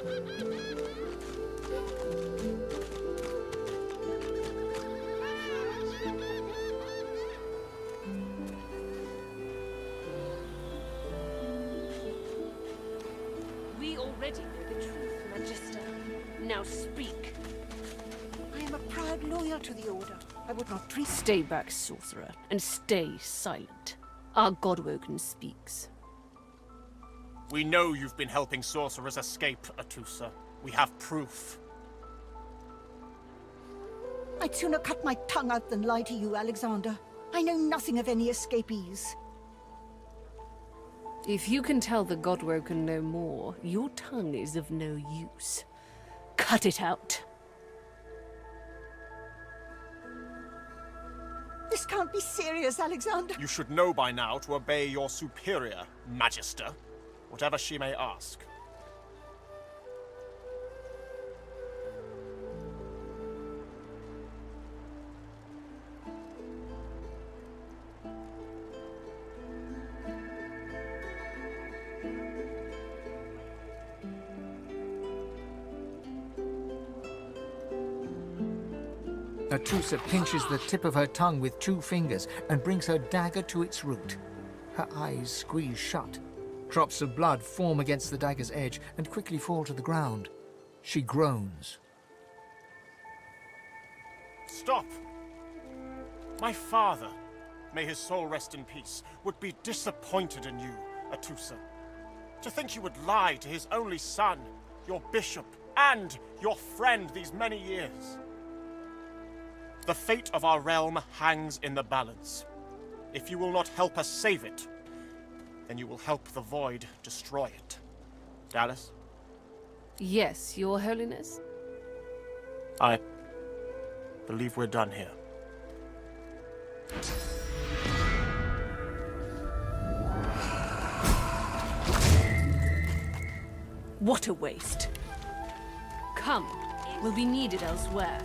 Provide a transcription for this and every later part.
We already know the truth, Magister. Now speak. I am a proud loyal to the Order. I would not treat... Stay back, sorcerer, and stay silent. Our Godwoken speaks. We know you've been helping sorcerers escape, Atusa. We have proof. I'd sooner cut my tongue out than lie to you, Alexander. I know nothing of any escapees. If you can tell the Godwoken no more, your tongue is of no use. Cut it out. This can't be serious, Alexander. You should know by now to obey your superior, Magister, whatever she may ask. Atusa pinches the tip of her tongue with 2 fingers and brings her dagger to its root. Her eyes squeeze shut. Drops of blood form against the dagger's edge and quickly fall to the ground. She groans. Stop! My father, may his soul rest in peace, would be disappointed in you, Atusa. To think you would lie to his only son, your bishop, and your friend these many years. The fate of our realm hangs in the balance. If you will not help us save it, then you will help the Void destroy it. Dallas? Yes, Your Holiness? I believe we're done here. What a waste. Come, we'll be needed elsewhere.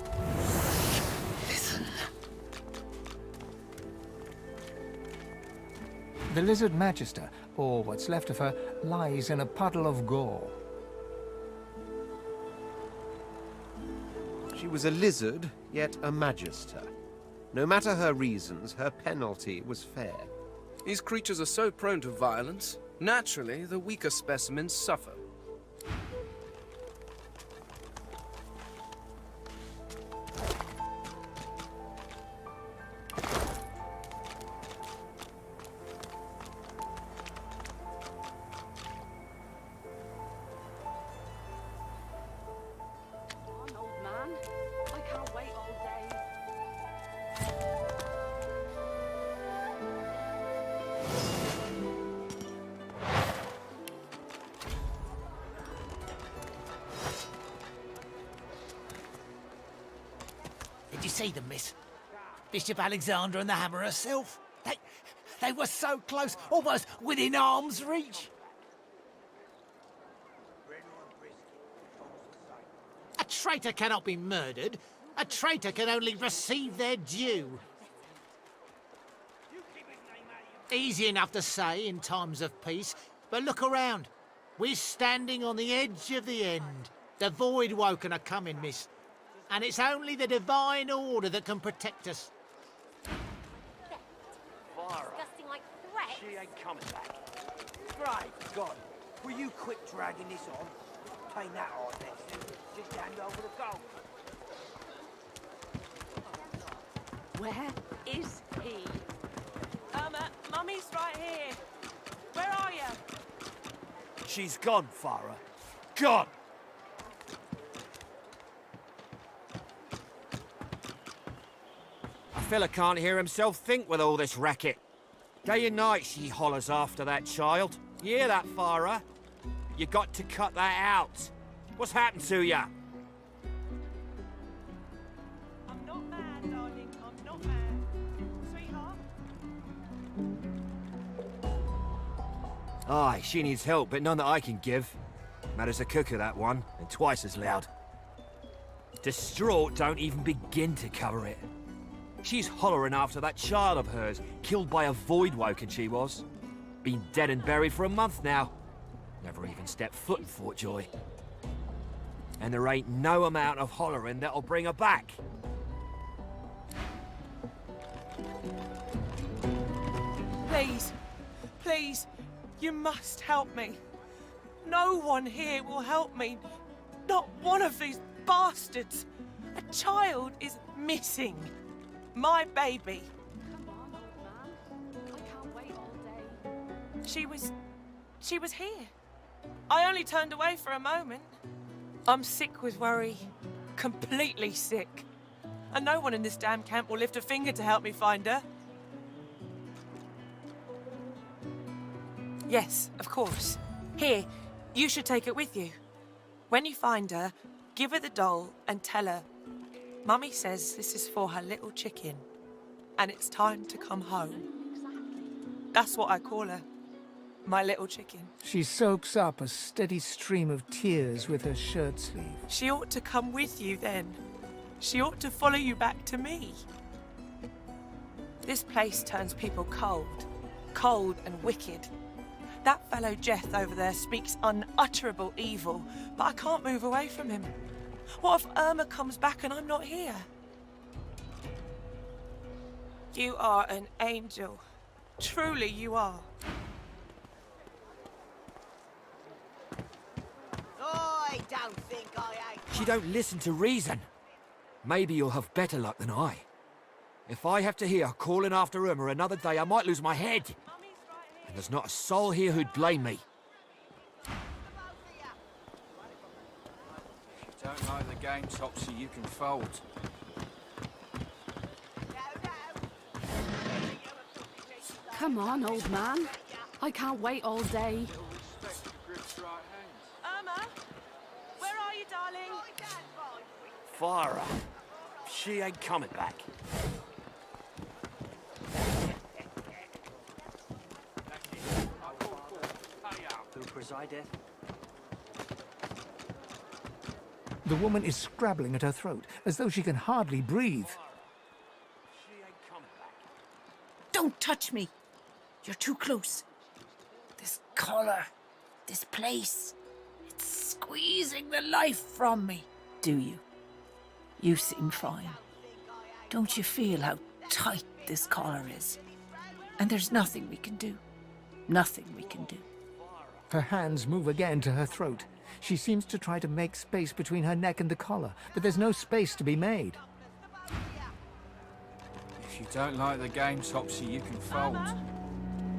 The Lizard Magister, or what's left of her, lies in a puddle of gore. She was a lizard, yet a magister. No matter her reasons, her penalty was fair. These creatures are so prone to violence. Naturally, the weaker specimens suffer. Did you see them, miss? Bishop Alexander and the Hammer herself. They were so close, almost within arm's reach. A traitor cannot be murdered. A traitor can only receive their due. Easy enough to say in times of peace, but look around. We're standing on the edge of the end. The Voidwoken are coming, miss. And it's only the Divine Order that can protect us. Disgusting like threats. She ain't coming back. Great God, will you quit dragging this on? Ain't that hard, then? Just hand over the gold. Where is he? Mummy's right here. Where are you? She's gone, Farah. Gone! A fella can't hear himself think with all this racket. Day and night she hollers after that child. You hear that, Farah? You got to cut that out. What's happened to ya? I'm not mad, darling. I'm not mad. Sweetheart? Aye, she needs help, but none that I can give. Mad as a cooker, that one, and twice as loud. Distraught don't even begin to cover it. She's hollering after that child of hers, killed by a Voidwoken she was. Been dead and buried for a month now. Never even stepped foot in Fort Joy. And there ain't no amount of hollering that'll bring her back. Please, please, you must help me. No one here will help me. Not one of these bastards. A child is missing. My baby. Come on, old man. I can't wait all day. She was here. I only turned away for a moment. I'm sick with worry. Completely sick. And no one in this damn camp will lift a finger to help me find her. Yes, of course. Here, you should take it with you. When you find her, give her the doll and tell her, Mummy says this is for her little chicken, and it's time to come home. That's what I call her. My little chicken. She soaks up a steady stream of tears with her shirt sleeve. She ought to come with you then. She ought to follow you back to me. This place turns people cold. Cold and wicked. That fellow Jeth over there speaks unutterable evil, but I can't move away from him. What if Irma comes back and I'm not here? You are an angel. Truly you are. I don't think I ain't. She don't listen to reason. Maybe you'll have better luck than I. If I have to hear calling after Irma another day, I might lose my head. And there's not a soul here who'd blame me. If you don't like the game, Topsy, you can fold. Come on, old man. I can't wait all day. Irma, where are you, darling? Fire up. She ain't coming back. Who presideth? The woman is scrabbling at her throat, as though she can hardly breathe. Don't touch me. You're too close. This collar, this place, it's squeezing the life from me. Do you? You seem fine. Don't you feel how tight this collar is? And there's nothing we can do. Nothing we can do. Her hands move again to her throat. She seems to try to make space between her neck and the collar, but there's no space to be made. If you don't like the game, Topsy, you can fold.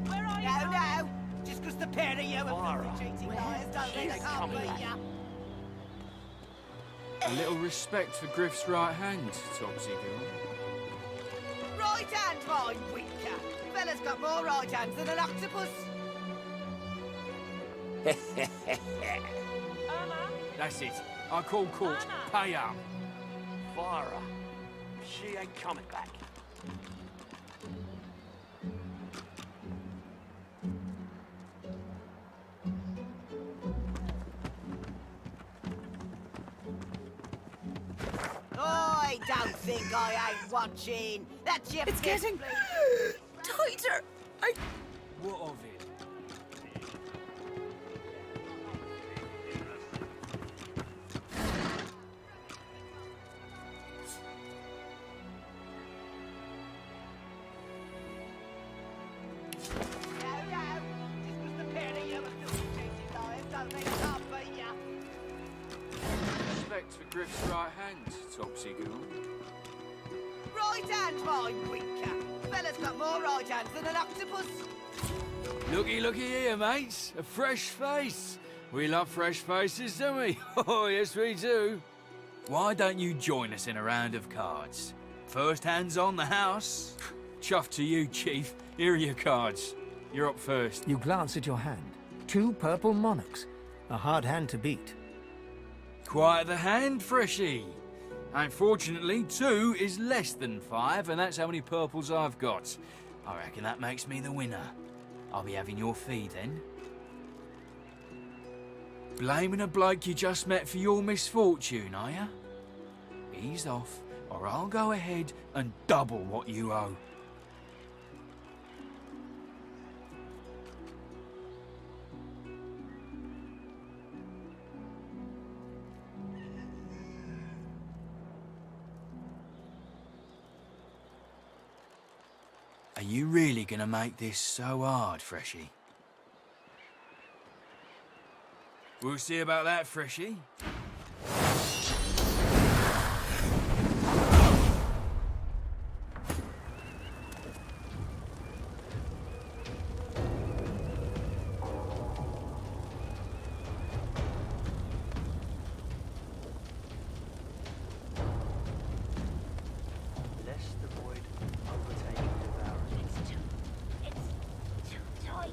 Where are you? No. Just because the pair of you are filthy cheating liars don't mean I can't beat ya. A little respect for Griff's right hand, Topsy girl. Right hand, mine, winker. Fella's got more right hands than an octopus. Irma, That's it. I call court. Pay up. Fire up. She ain't coming back. I don't think I ain't watching. That's your It's getting tighter. What of it? Respect for Griff's right hand, Topsy girl. Right hand, mine, winker. Fella's got more right hands than an octopus. Looky here, mates. A fresh face. We love fresh faces, don't we? Oh, yes, we do. Why don't you join us in a round of cards? First hands on the house. Chuff to you, Chief. Here are your cards. You're up first. You glance at your hand. 2 purple monarchs. A hard hand to beat. Quite the hand, Freshy. Unfortunately, 2 is less than 5, and that's how many purples I've got. I reckon that makes me the winner. I'll be having your fee then. Blaming a bloke you just met for your misfortune, are ya? Ease off, or I'll go ahead and double what you owe. Are you really gonna make this so hard, Freshie? We'll see about that, Freshie. Lest the void overtake and devour us. It's too tight.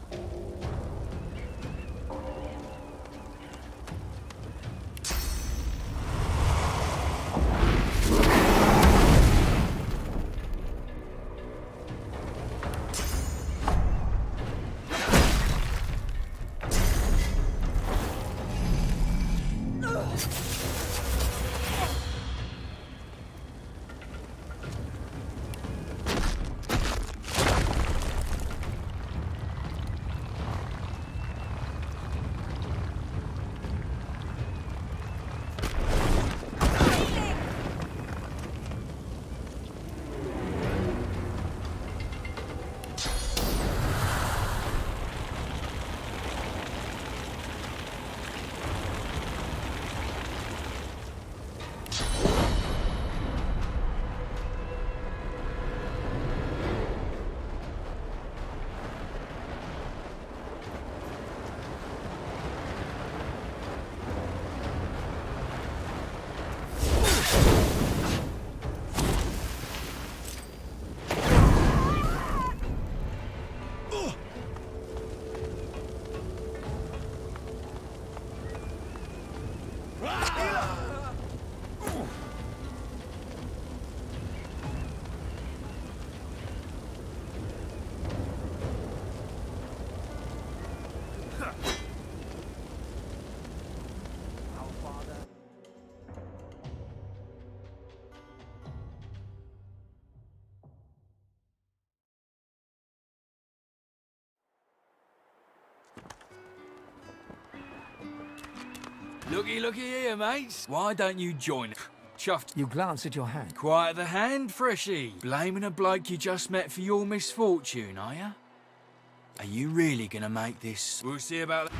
Looky here, mates. Why don't you join us? Chuffed. You glance at your hand. Quiet the hand, Freshie. Blaming a bloke you just met for your misfortune, are ya? Are you really gonna make this? We'll see about that.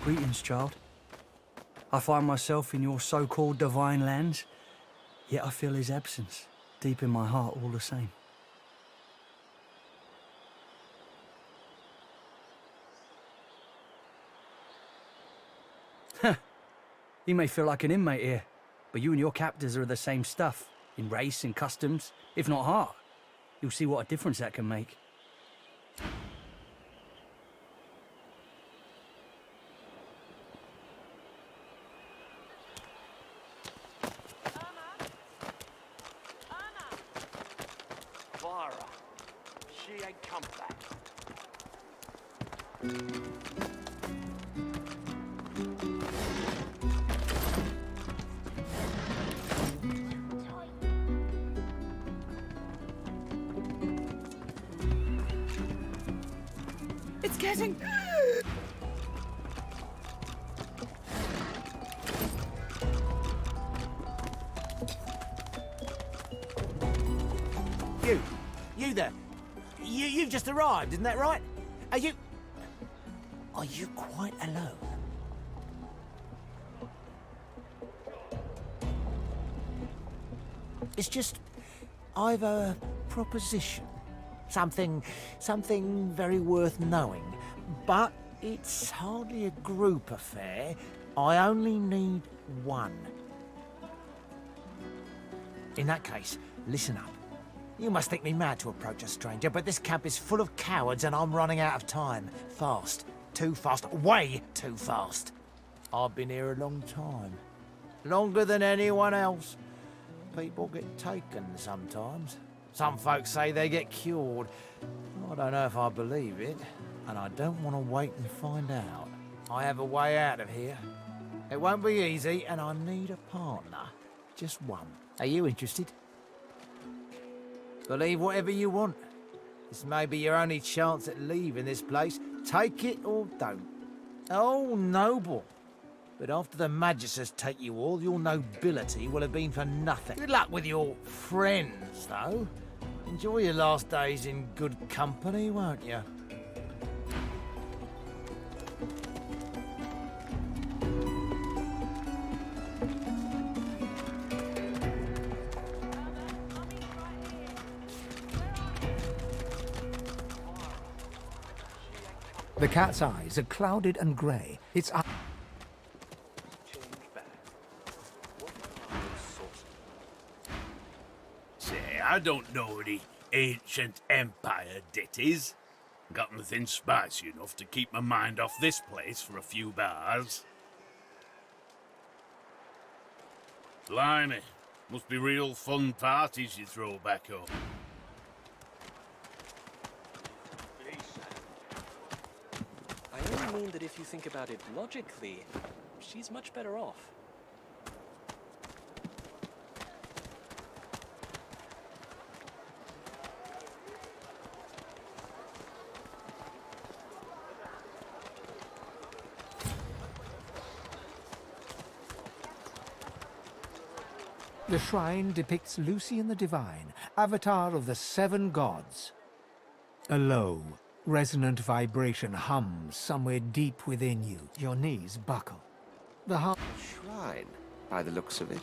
Greetings, child. I find myself in your so-called divine lands, yet I feel his absence deep in my heart all the same. You may feel like an inmate here, but you and your captors are the same stuff, in race and customs, if not heart. You'll see what a difference that can make. Clara, she ain't come back. It's getting... You there. You've just arrived, isn't that right? Are you quite alone? It's just, I've a proposition. Something very worth knowing. But it's hardly a group affair. I only need one. In that case, listen up. You must think me mad to approach a stranger, but this camp is full of cowards and I'm running out of time. Fast. Too fast. Way too fast. I've been here a long time. Longer than anyone else. People get taken sometimes. Some folks say they get cured. I don't know if I believe it, and I don't want to wait and find out. I have a way out of here. It won't be easy, and I need a partner. Just one. Are you interested? Believe whatever you want. This may be your only chance at leaving this place. Take it or don't. Oh, noble. But after the Magisters take you all, your nobility will have been for nothing. Good luck with your friends, though. Enjoy your last days in good company, won't you? The cat's eyes are clouded and grey. Its eye... Say, I don't know any ancient empire ditties. Got nothing spicy enough to keep my mind off this place for a few bars. Blimey, must be real fun parties you throw back up. I only mean that if you think about it logically, she's much better off. The shrine depicts Lucian the Divine, avatar of the 7 gods. A low, resonant vibration hums somewhere deep within you. Your knees buckle. The heart... Shrine, by the looks of it.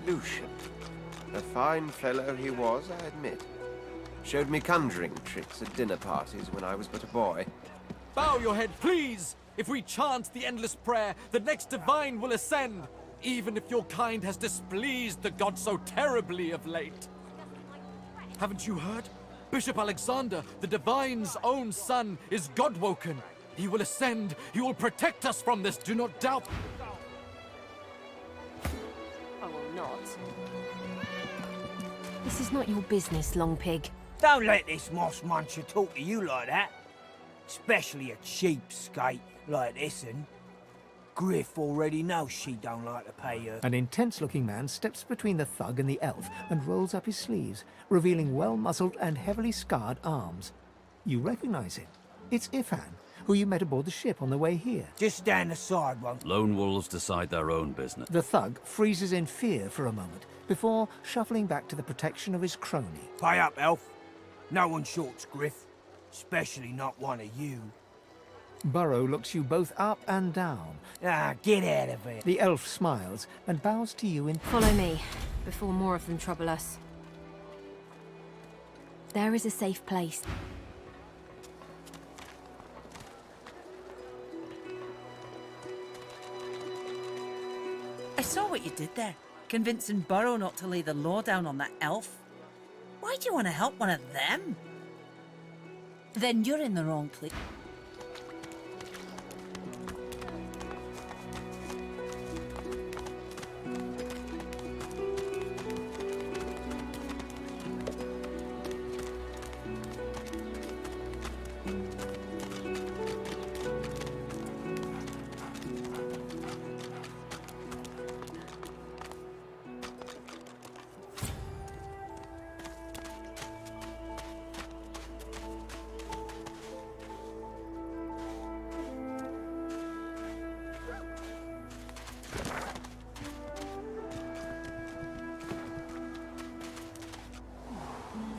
Lucian. A fine fellow he was, I admit. Showed me conjuring tricks at dinner parties when I was but a boy. Bow your head, please! If we chant the endless prayer, the next divine will ascend, even if your kind has displeased the god so terribly of late. Haven't you heard? Bishop Alexander, the divine's own son, is God-woken. He will ascend. He will protect us from this. Do not doubt. I will not. This is not your business, Long Pig. Don't let this moss muncher talk to you like that. Especially a cheapskate like this one. Griff already knows she don't like to pay her. An intense-looking man steps between the thug and the elf and rolls up his sleeves, revealing well-muscled and heavily scarred arms. You recognize him. It's Ifan, who you met aboard the ship on the way here. Just stand aside, won't Lone wolves decide their own business. The thug freezes in fear for a moment before shuffling back to the protection of his crony. Pay up, elf. No one shorts Griff, especially not one of you. Burrow looks you both up and down. Ah, get out of it. The elf smiles and bows to you in... Follow me, before more of them trouble us. There is a safe place. I saw what you did there, convincing Burrow not to lay the law down on that elf. Why do you want to help one of them? Then you're in the wrong place.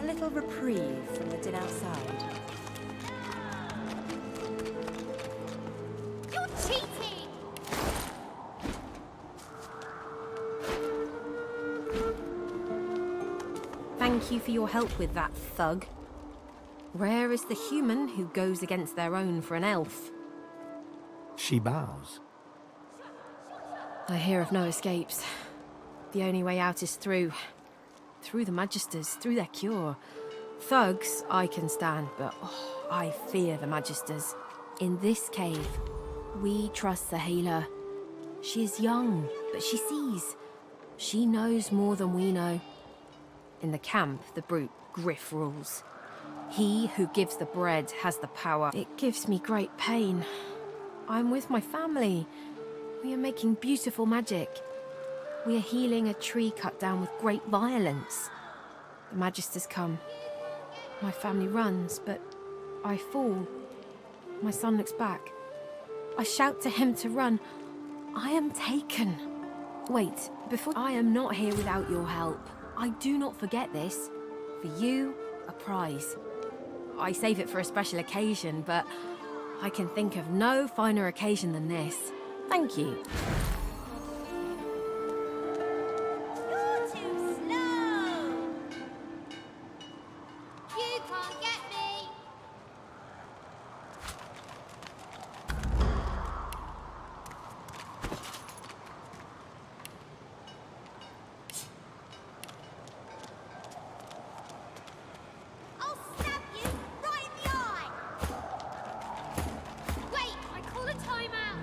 A little reprieve from the din outside. You're cheating! Thank you for your help with that, thug. Rare is the human who goes against their own for an elf. She bows. I hear of no escapes. The only way out is through. Through the Magisters, through their cure. Thugs I can stand, but I fear the Magisters. In this cave, we trust the healer. She is young, but she sees. She knows more than we know. In the camp, the brute Griff rules. He who gives the bread has the power. It gives me great pain. I'm with my family. We are making beautiful magic. We are healing a tree cut down with great violence. The Magisters come. My family runs, but I fall. My son looks back. I shout to him to run. I am taken. Wait, before I am not here without your help. I do not forget this. For you, a prize. I save it for a special occasion, but I can think of no finer occasion than this. Thank you. You're too slow! You can't get me! I'll stab you right in the eye! Wait, I call a timeout!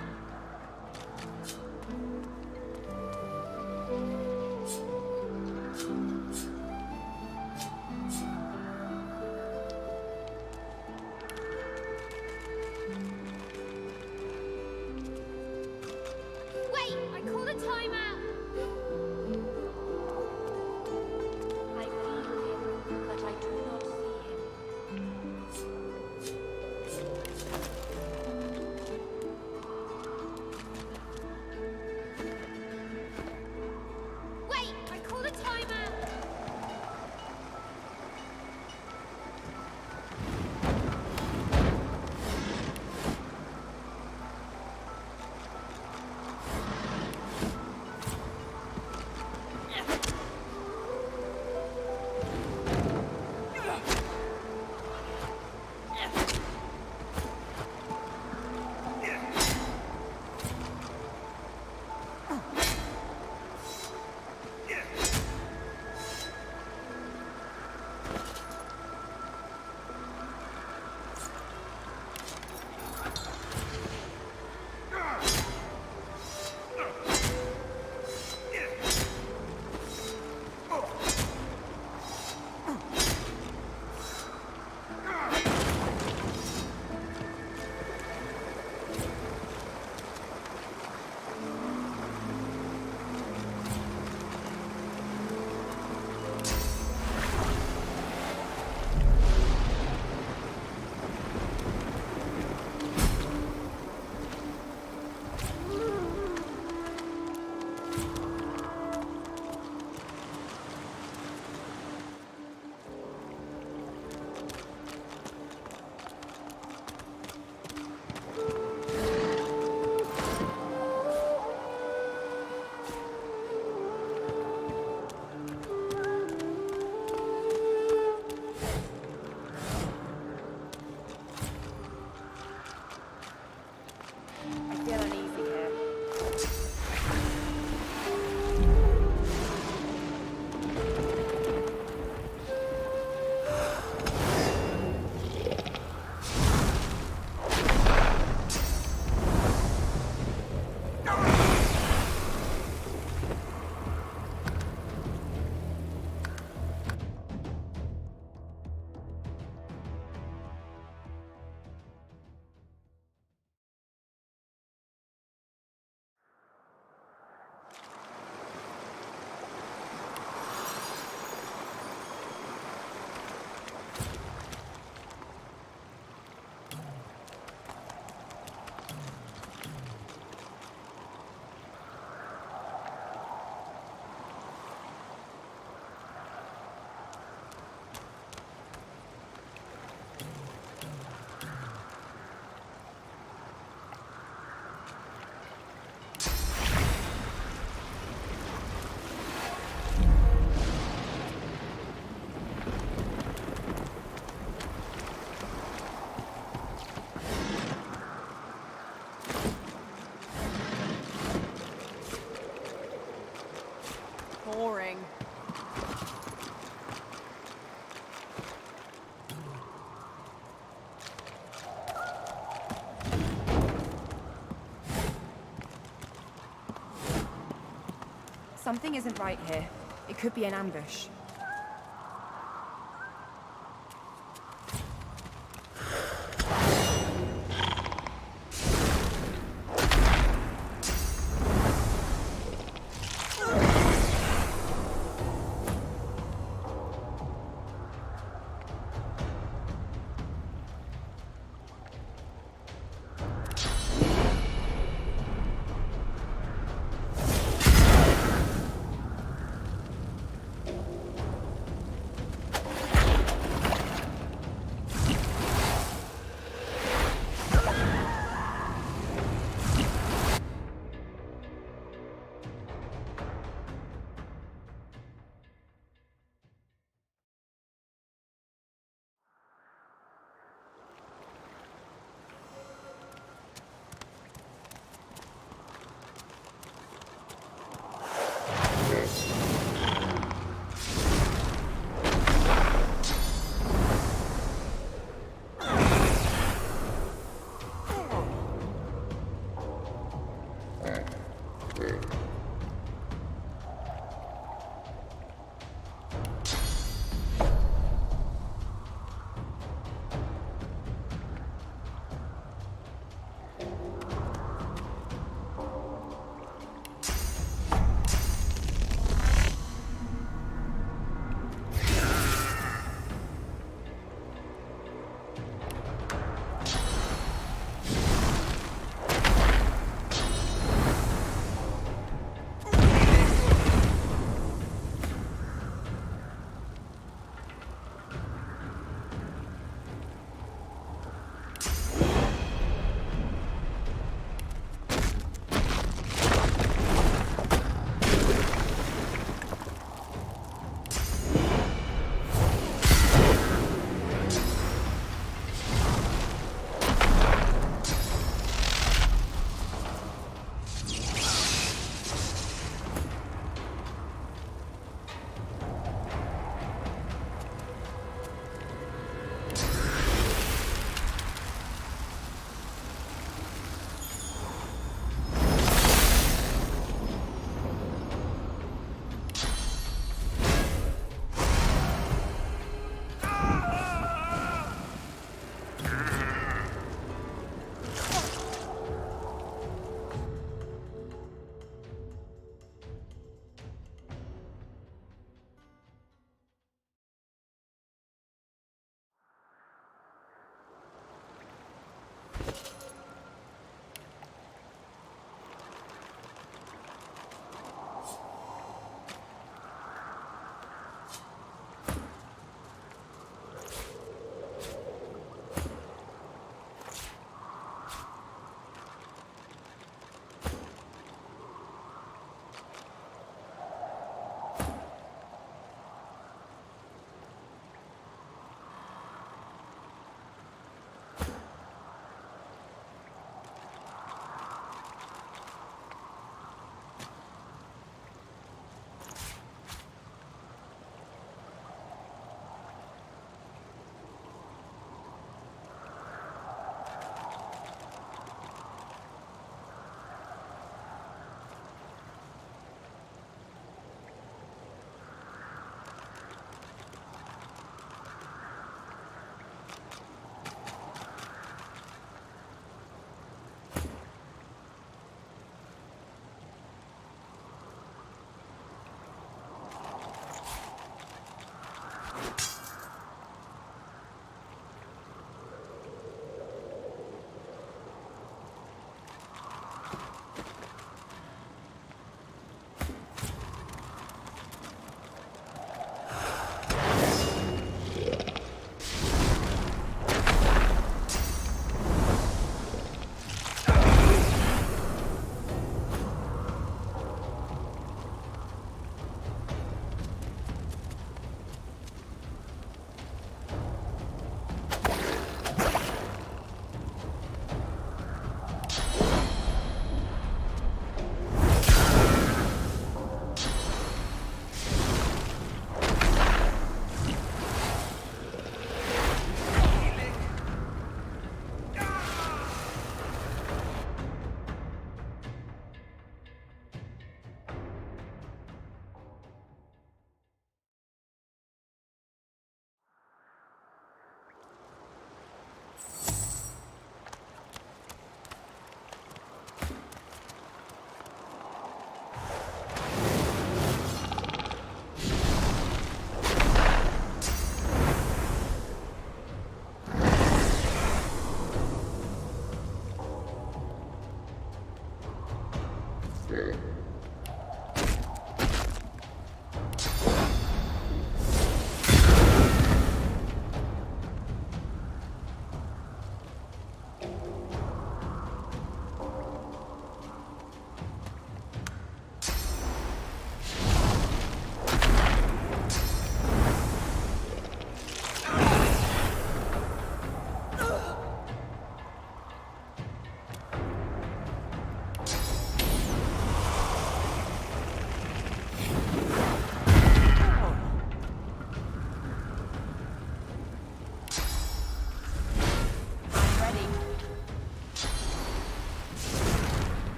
Something isn't right here. It could be an ambush.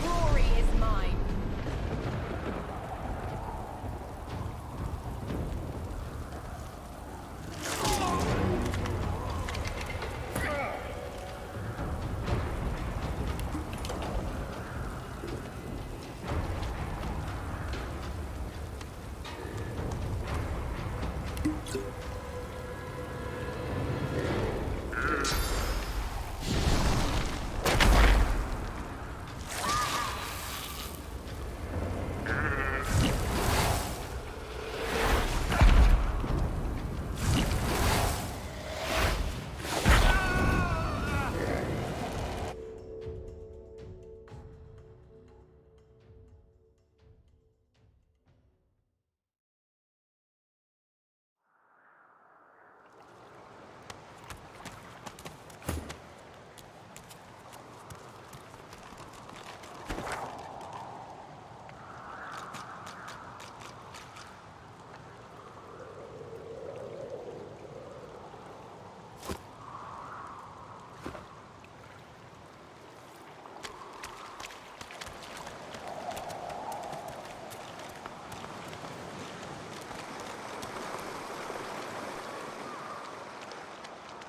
Glory is mine.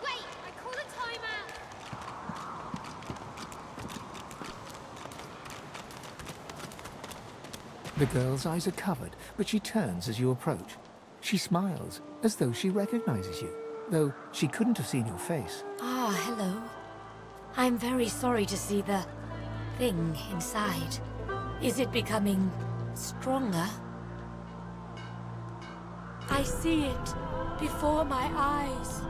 Wait, I call a timeout. The girl's eyes are covered, but she turns as you approach. She smiles, as though she recognizes you, though she couldn't have seen your face. Ah, hello. I'm very sorry to see the thing inside. Is it becoming stronger? I see it before my eyes.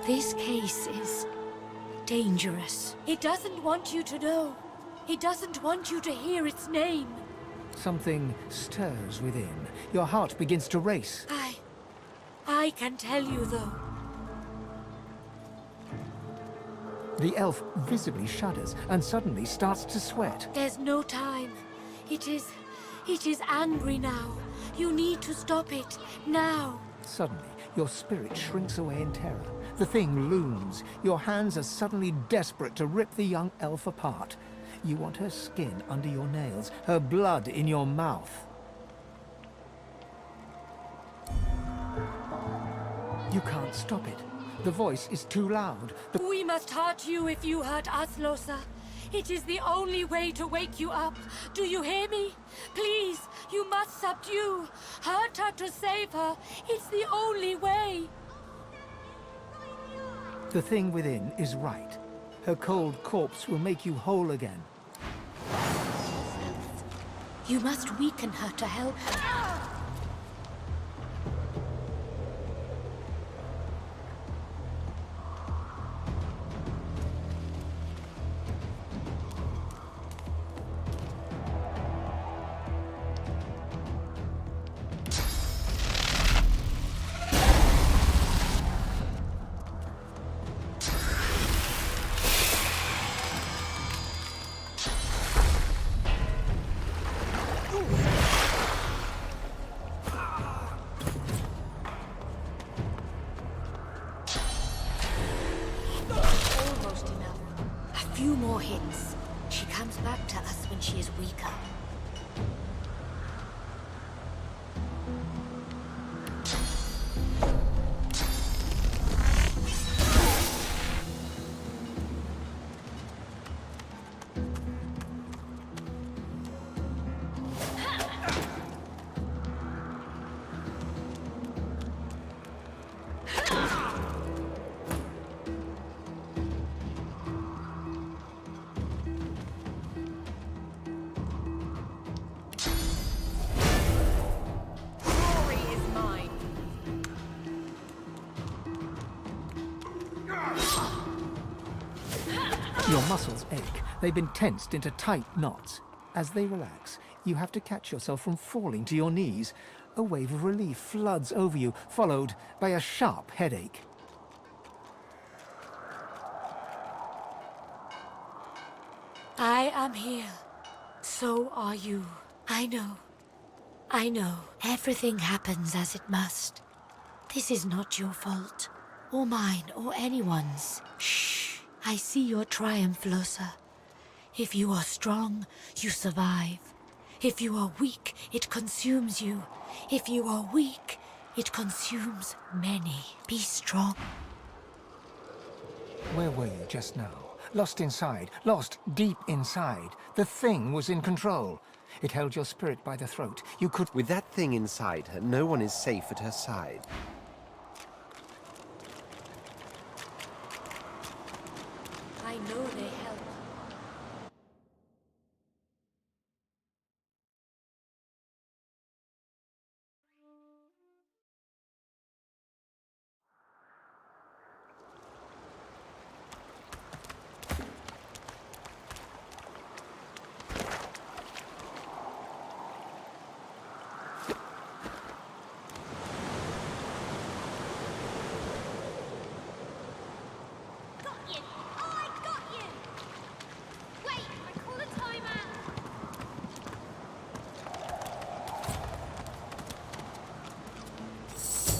This case is dangerous. He doesn't want you to know. He doesn't want you to hear its name. Something stirs within. Your heart begins to race. I can tell you, though. The elf visibly shudders and suddenly starts to sweat. There's no time. It is angry now. You need to stop it, now. Suddenly, your spirit shrinks away in terror. The thing looms. Your hands are suddenly desperate to rip the young elf apart. You want her skin under your nails, her blood in your mouth. You can't stop it. The voice is too loud. We must hurt you if you hurt us, Losa. It is the only way to wake you up. Do you hear me? Please, you must subdue. Hurt her to save her. It's the only way. The thing within is right. Her cold corpse will make you whole again. You must weaken her to help her. is weaker. Glory is mine. Your muscles ache. They've been tensed into tight knots. As they relax, you have to catch yourself from falling to your knees. A wave of relief floods over you, followed by a sharp headache. I am here. So are you. I know. I know. Everything happens as it must. This is not your fault, or mine, or anyone's. Shh. I see your triumph, Losa. If you are strong, you survive. If you are weak, it consumes you. If you are weak, it consumes many. Be strong. Where were you just now? Lost inside, lost deep inside. The thing was in control. It held your spirit by the throat. You could... With that thing inside her, no one is safe at her side. I know they help. Got you! I got you! Wait, I call a timeout!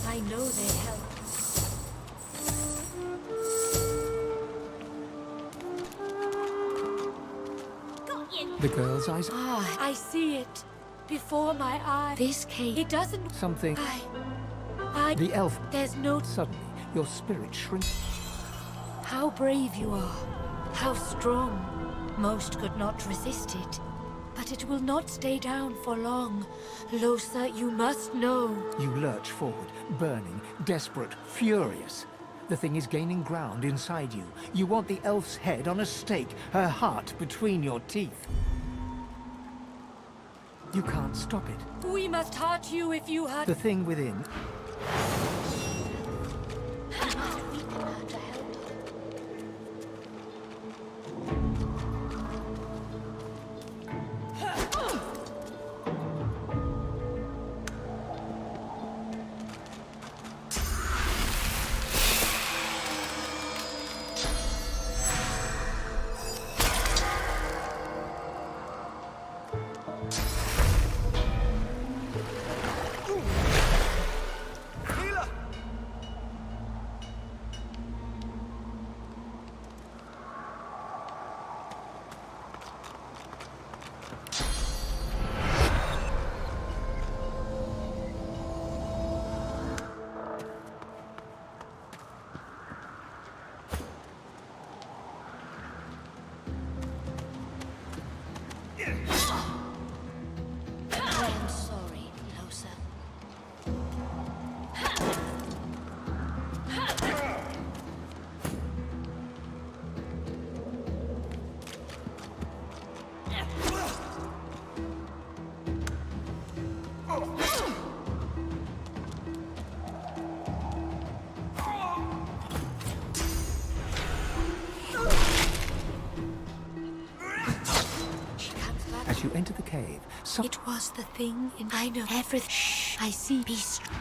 I know they help. Got you! The girl's eyes... Ah, I see it. Before my eyes. This cave. It doesn't... Something... I... The elf... There's no... Suddenly, your spirit shrinks. How brave you are. How strong. Most could not resist it. But it will not stay down for long. Losa, you must know. You lurch forward, burning, desperate, furious. The thing is gaining ground inside you. You want the elf's head on a stake, her heart between your teeth. You can't stop it. We must hurt you if you hurt... The thing within... I am sorry, Losa. As you enter the cave, It was the thing in... I know everything. Shh. I see. Be strong.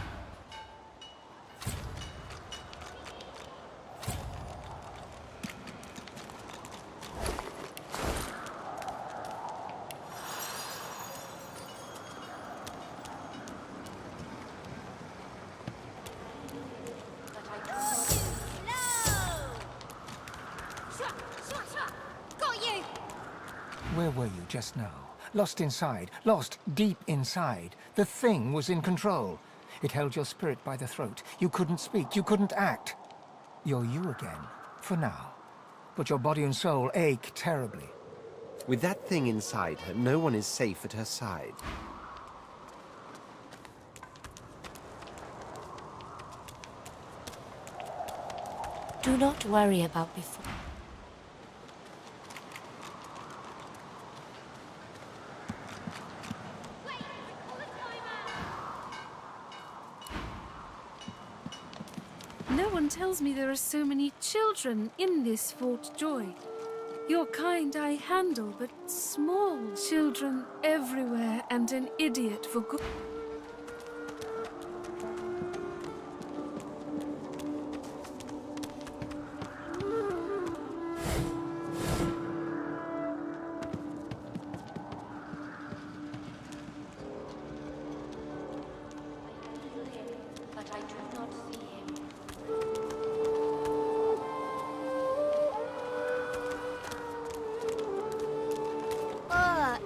Got you! where were you just now? lost inside, lost deep inside. The thing was in control. It held your spirit by the throat. You couldn't speak, you couldn't act. You're you again, for now. But your body and soul ache terribly. With that thing inside her, no one is safe at her side. Do not worry about before. No one tells me there are so many children in this Fort Joy. Your kind I handle, but small children everywhere and an idiot for good.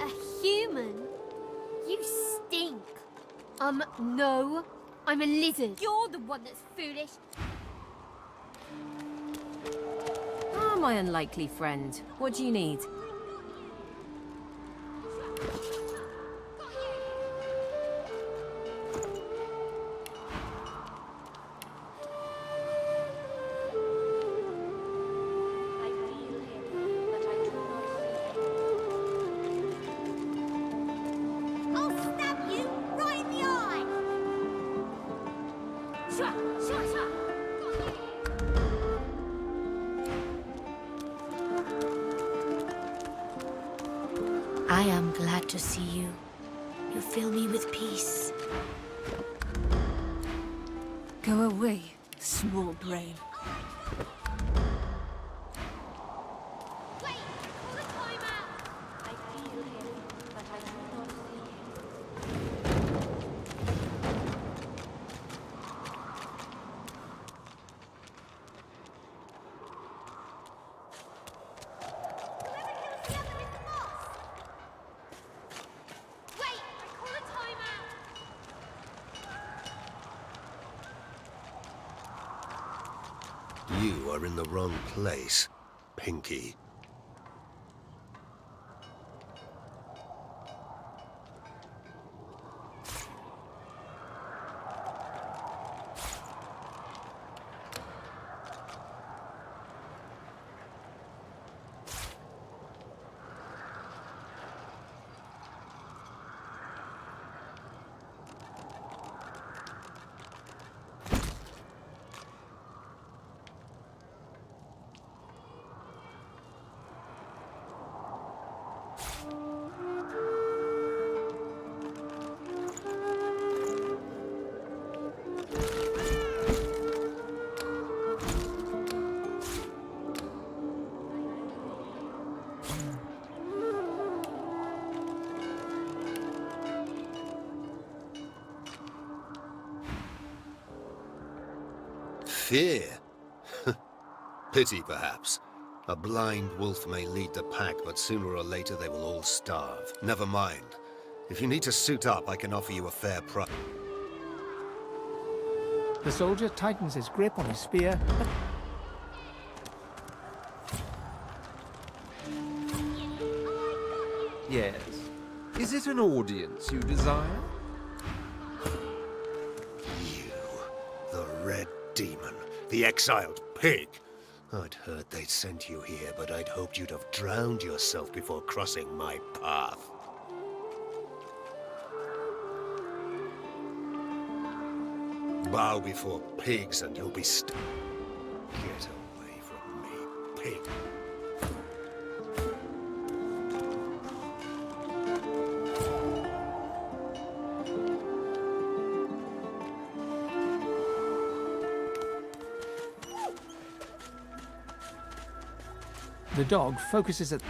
A human? You stink. No. I'm a lizard. You're the one that's foolish. Ah, my unlikely friend. What do you need? I'll stab you right in the eye. Shua, shua, shua. I am glad to see you. You fill me with peace. Go away, small brain. You are in the wrong place, Pinky. Fear? Pity, perhaps. A blind wolf may lead the pack, but sooner or later they will all starve. Never mind. If you need to suit up, I can offer you a fair price. The soldier tightens his grip on his spear. Yes. Is it an audience you desire? You, the Red Demon, the exiled pig. I'd heard they'd sent you here, but I'd hoped you'd have drowned yourself before crossing my path. Bow before pigs and you'll be Get away from me, pig. The dog focuses at...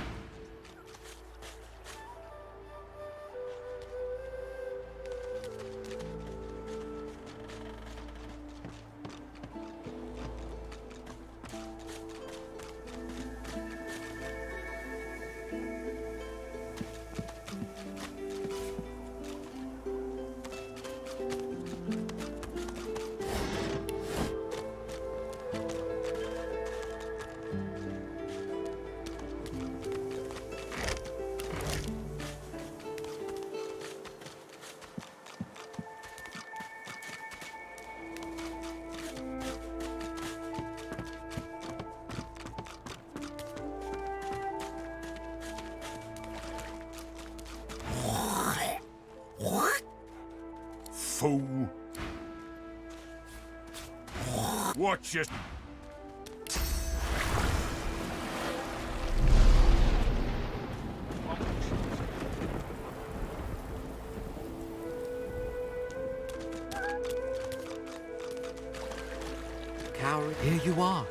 fool. Watch your... Coward, here you are.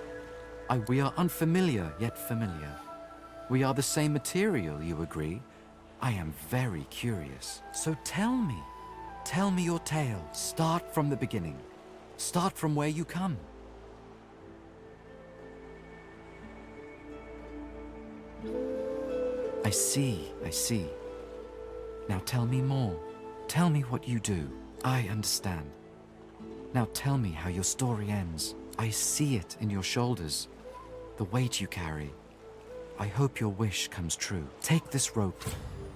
We are unfamiliar, yet familiar. We are the same material, you agree? I am very curious. So tell me your tale. Start from the beginning. Start from where you come. I see. Now tell me more. Tell me what you do. I understand. Now tell me how your story ends. I see it in your shoulders, the weight you carry. I hope your wish comes true. Take this rope.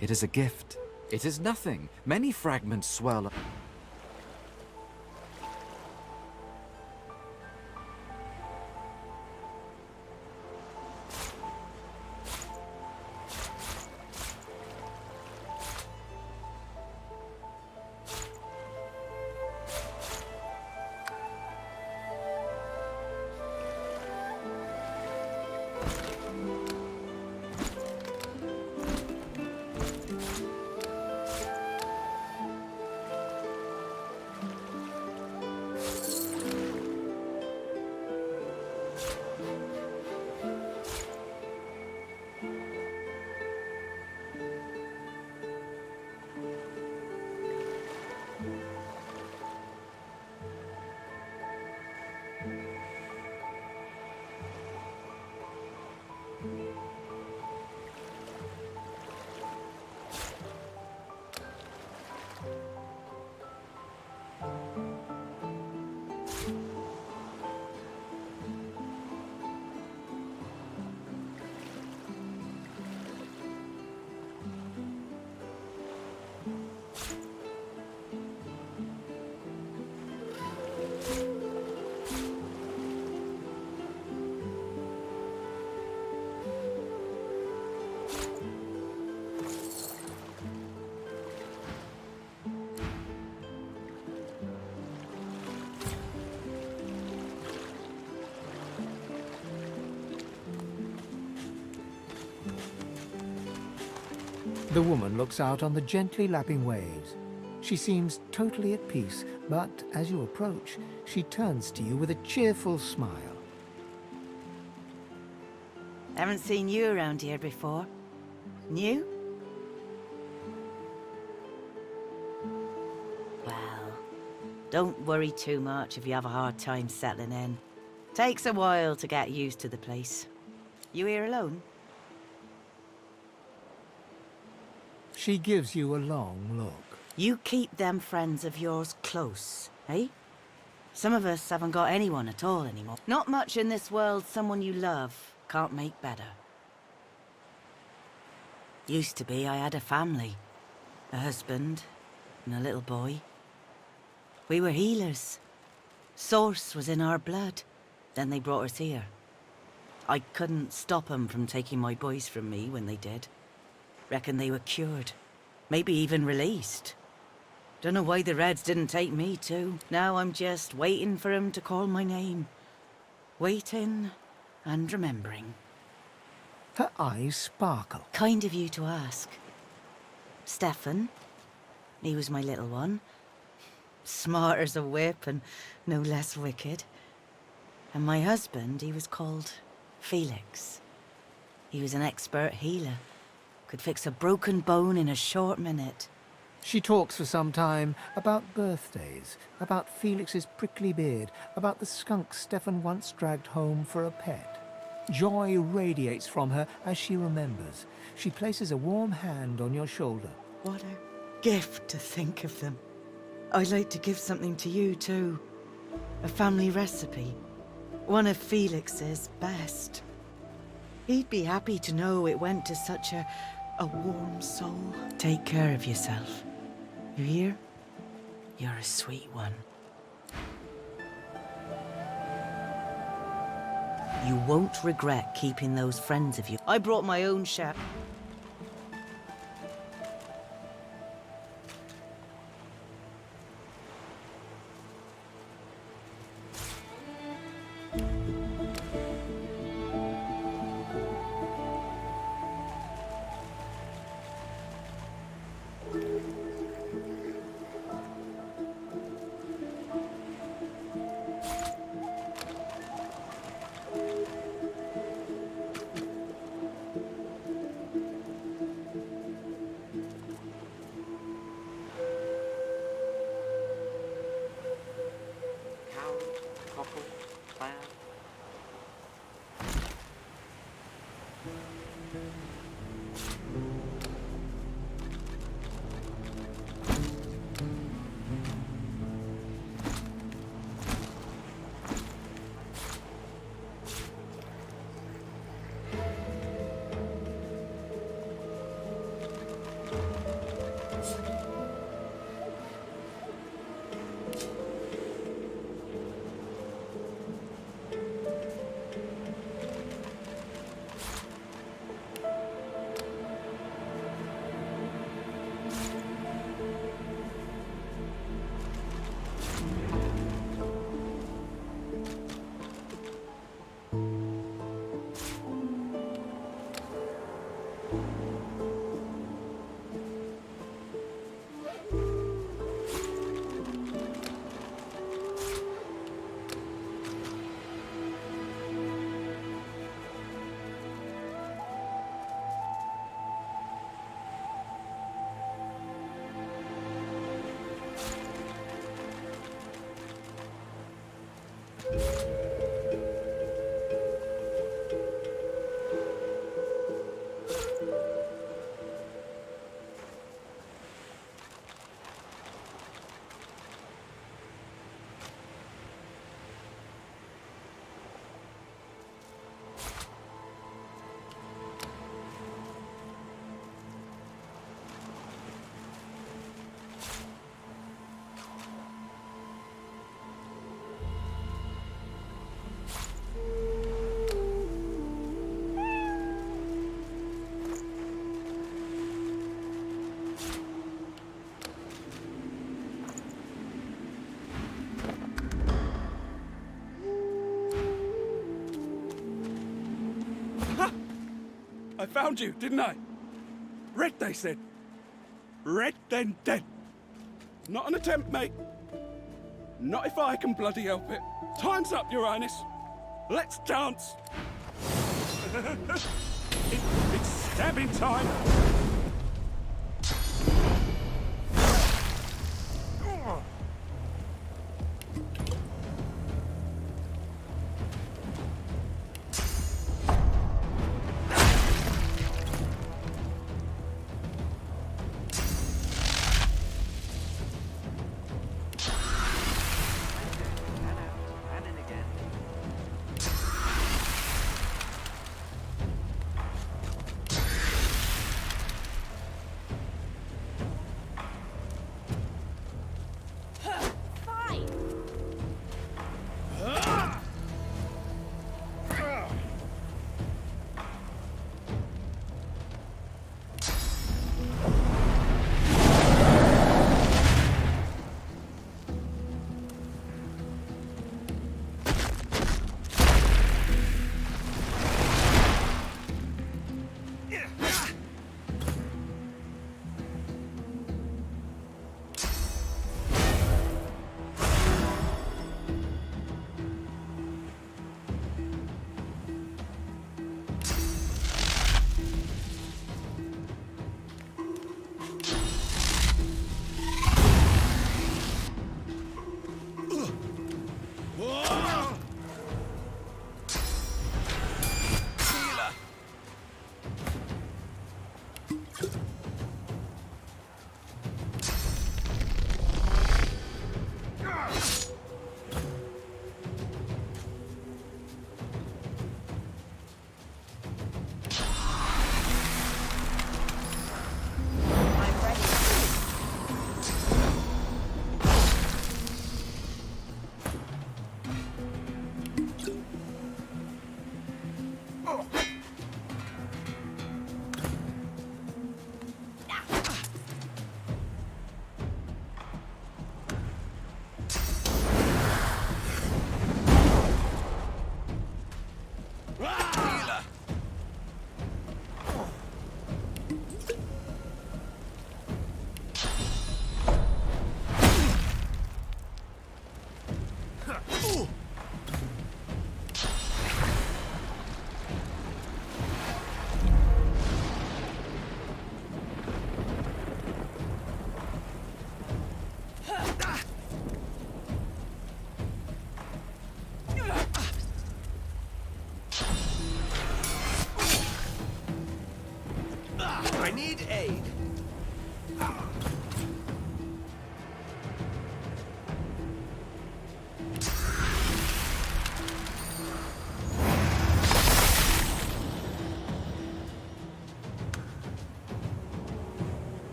It is a gift. It is nothing. Many fragments swell. The woman looks out on the gently lapping waves. She seems totally at peace, but as you approach, she turns to you with a cheerful smile. Haven't seen you around here before. New? Well, don't worry too much if you have a hard time settling in. Takes a while to get used to the place. You here alone? She gives you a long look. You keep them friends of yours close, eh? Some of us haven't got anyone at all anymore. Not much in this world someone you love can't make better. Used to be I had a family. A husband and a little boy. We were healers. Source was in our blood. Then they brought us here. I couldn't stop 'em from taking my boys from me when they did. Reckon they were cured. Maybe even released. Don't know why the Reds didn't take me too. Now I'm just waiting for 'em to call my name. Waiting and remembering. Her eyes sparkle. Kind of you to ask. Stefan. He was my little one. Smart as a whip and no less wicked. And my husband, he was called Felix. He was an expert healer. Could fix a broken bone in a short minute. She talks for some time about birthdays, about Felix's prickly beard, about the skunk Stefan once dragged home for a pet. Joy radiates from her as she remembers. She places a warm hand on your shoulder. What a gift to think of them. I'd like to give something to you too. A family recipe. One of Felix's best. He'd be happy to know it went to such a warm soul. Take care of yourself. You hear? You're a sweet one. You won't regret keeping those friends of you. I brought my own chef. bottle, plaid. I found you, didn't I? Red, they said. Red, then dead. Not an attempt, mate. Not if I can bloody help it. Time's up, Your Highness. Let's dance. It's stabbing time.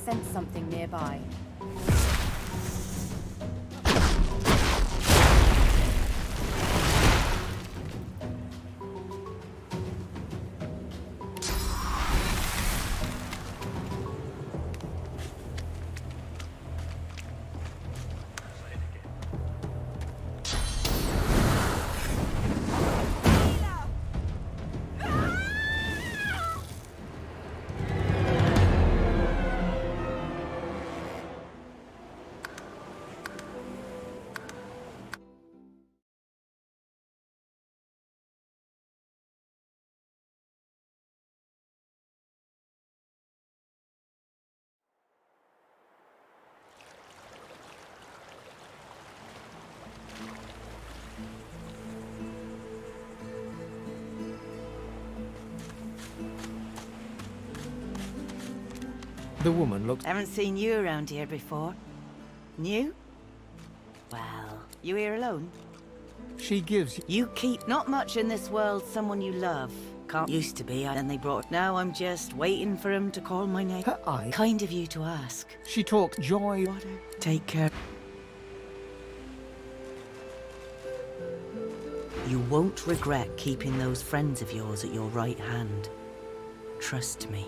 sense something nearby. The woman looks... Haven't seen you around here before. New? Well, you here alone? She gives... You keep not much in this world someone you love. Can't used to be, and they brought... Now I'm just waiting for him to call my name. Her eye... Kind of you to ask. She talks joy... Water. Take care. You won't regret keeping those friends of yours at your right hand. Trust me.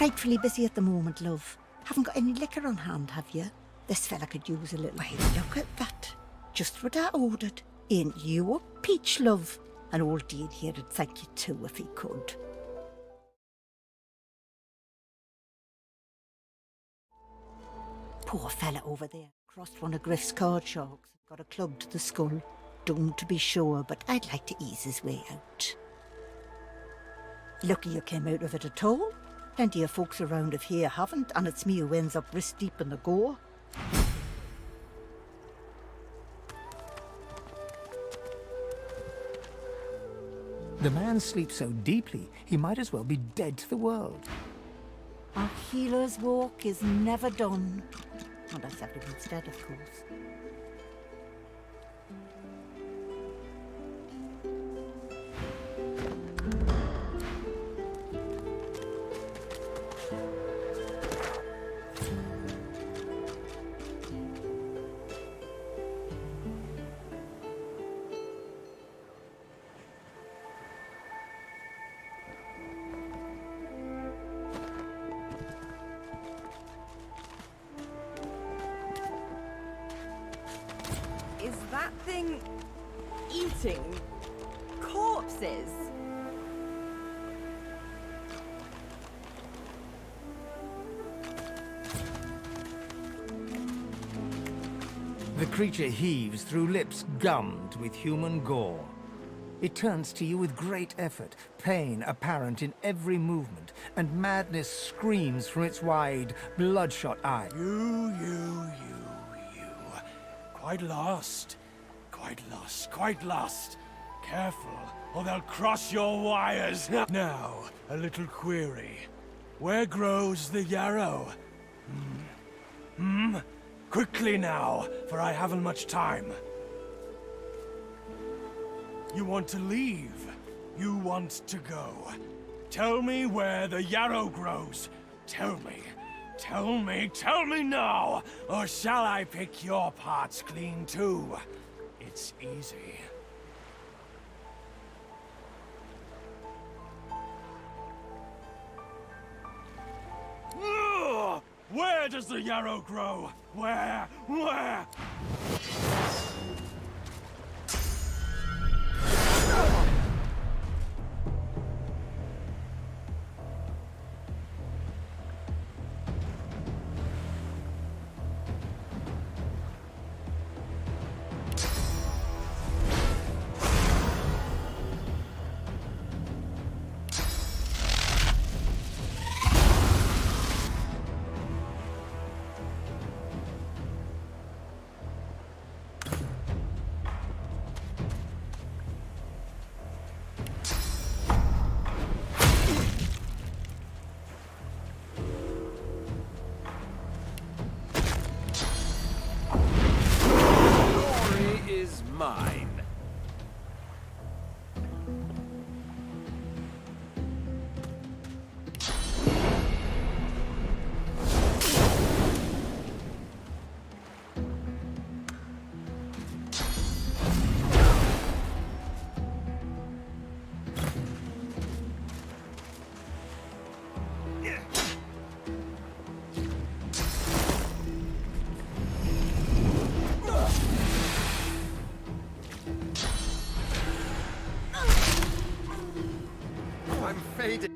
Frightfully busy at the moment, love. Haven't got any liquor on hand, have you? This fella could use a little. Why, look at that. Just what I ordered. Ain't you a peach, love? And old Dean here'd thank you too if he could. Poor fella over there. Crossed one of Griff's card sharks. Got a club to the skull. Doomed to be sure, but I'd like to ease his way out. Lucky you came out of it at all. Plenty of folks around of here haven't, and it's me who ends up wrist deep in the gore. The man sleeps so deeply, he might as well be dead to the world. Our healer's walk is never done. Unless everyone's dead, of course. Is that thing eating corpses? The creature heaves through lips gummed with human gore. It turns to you with great effort, pain apparent in every movement, and madness screams from its wide, bloodshot eyes. You. Quite lost. Quite lost. Careful, or they'll cross your wires. Now, a little query. Where grows the yarrow? Quickly now, for I haven't much time. You want to leave. You want to go. Tell me where the yarrow grows. Tell me now, or shall I pick your parts clean too? It's easy. Ugh! Where does the yarrow grow? Where? Mine. I'm faded.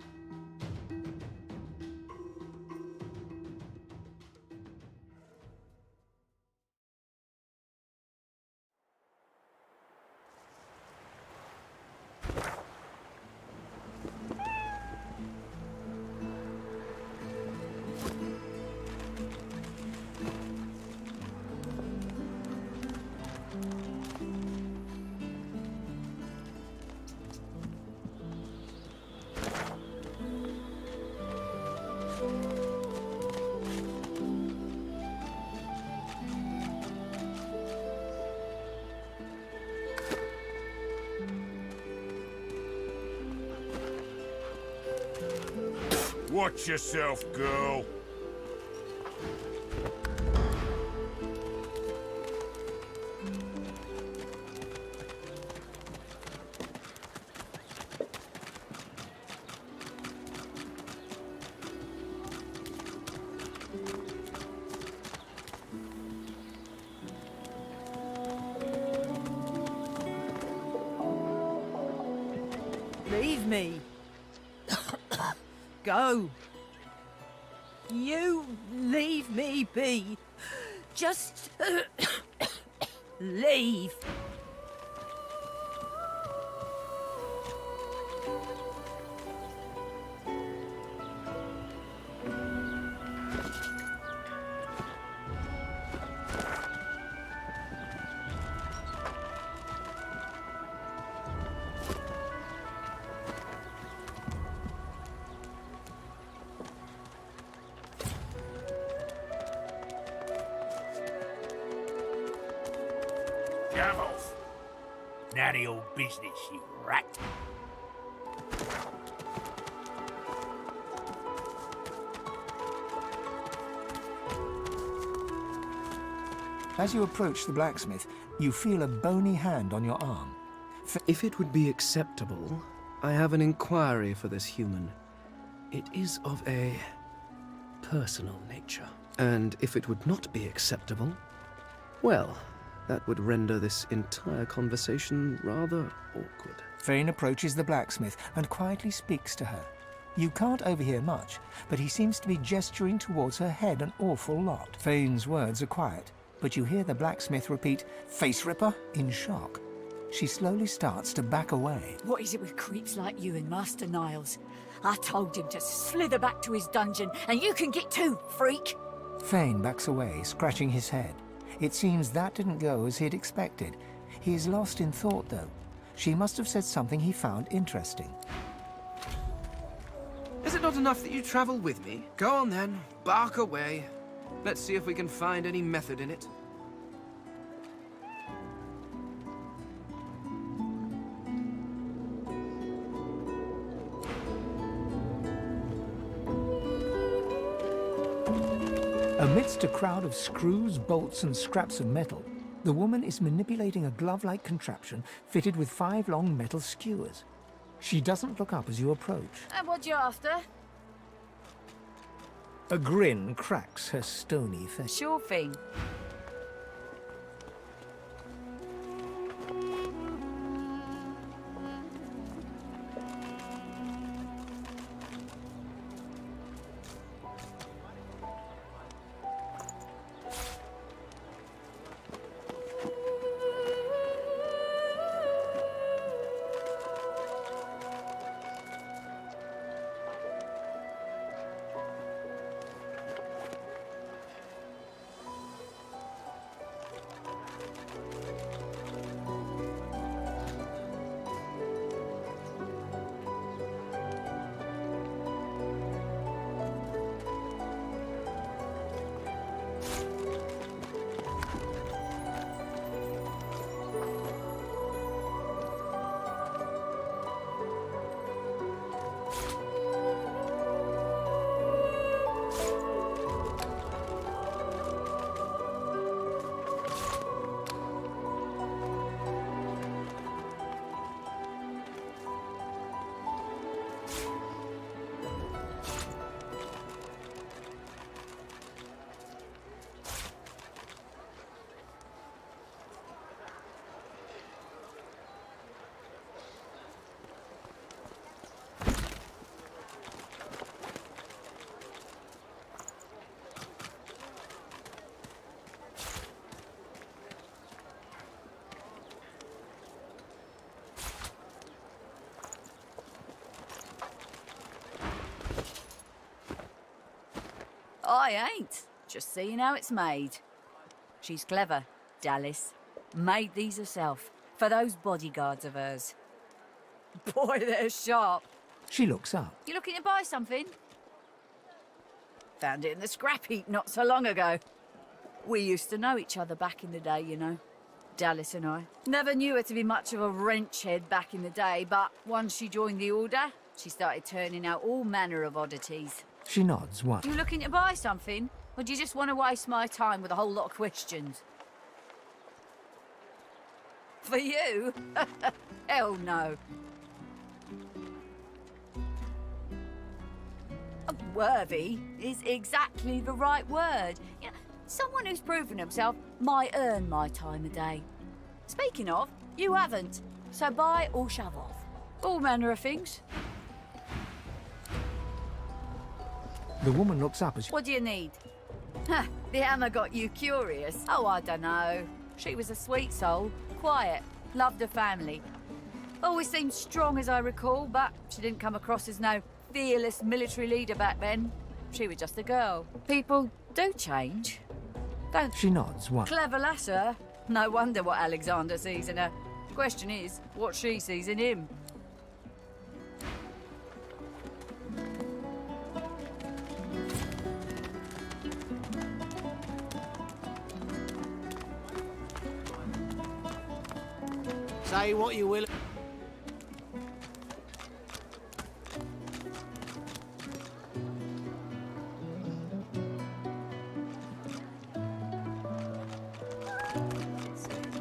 Watch yourself, girl. me. Go. You leave me be. Just leave. Come off. None of your business, you rat. As you approach the blacksmith, you feel a bony hand on your arm. If it would be acceptable, I have an inquiry for this human. It is of a personal nature. And if it would not be acceptable, well, that would render this entire conversation rather awkward. Fane approaches the blacksmith and quietly speaks to her. You can't overhear much, but he seems to be gesturing towards her head an awful lot. Fane's words are quiet, but you hear the blacksmith repeat, "Face ripper," in shock. She slowly starts to back away. What is it with creeps like you and Master Niles? I told him to slither back to his dungeon, and you can get too, freak! Fane backs away, scratching his head. It seems that didn't go as he'd expected. He is lost in thought, though. She must have said something he found interesting. Is it not enough that you travel with me? Go on then, bark away. Let's see if we can find any method in it. Amidst a crowd of screws, bolts, and scraps of metal, the woman is manipulating a glove-like contraption fitted with 5 long metal skewers. She doesn't look up as you approach. And what you after? A grin cracks her stony face. Sure thing. I ain't. Just seeing how it's made. She's clever, Dallas. Made these herself, for those bodyguards of hers. Boy, they're sharp. She looks up. You looking to buy something? Found it in the scrap heap not so long ago. We used to know each other back in the day, you know. Dallas and I. Never knew her to be much of a wrench head back in the day, but once she joined the Order, she started turning out all manner of oddities. She nods once. You looking to buy something? Or do you just want to waste my time with a whole lot of questions? For you? Hell no. Worthy is exactly the right word. You know, someone who's proven himself might earn my time of day. Speaking of, you haven't. So buy or shove off. All manner of things. The woman looks up as What do you need? Ha, the hammer got you curious. Oh, I don't know. She was a sweet soul, quiet, loved her family. Always seemed strong as I recall, but she didn't come across as no fearless military leader back then. She was just a girl. People do change, don't She nods. What? Clever lasser. No wonder what Alexander sees in her. Question is, what she sees in him. Say what you will.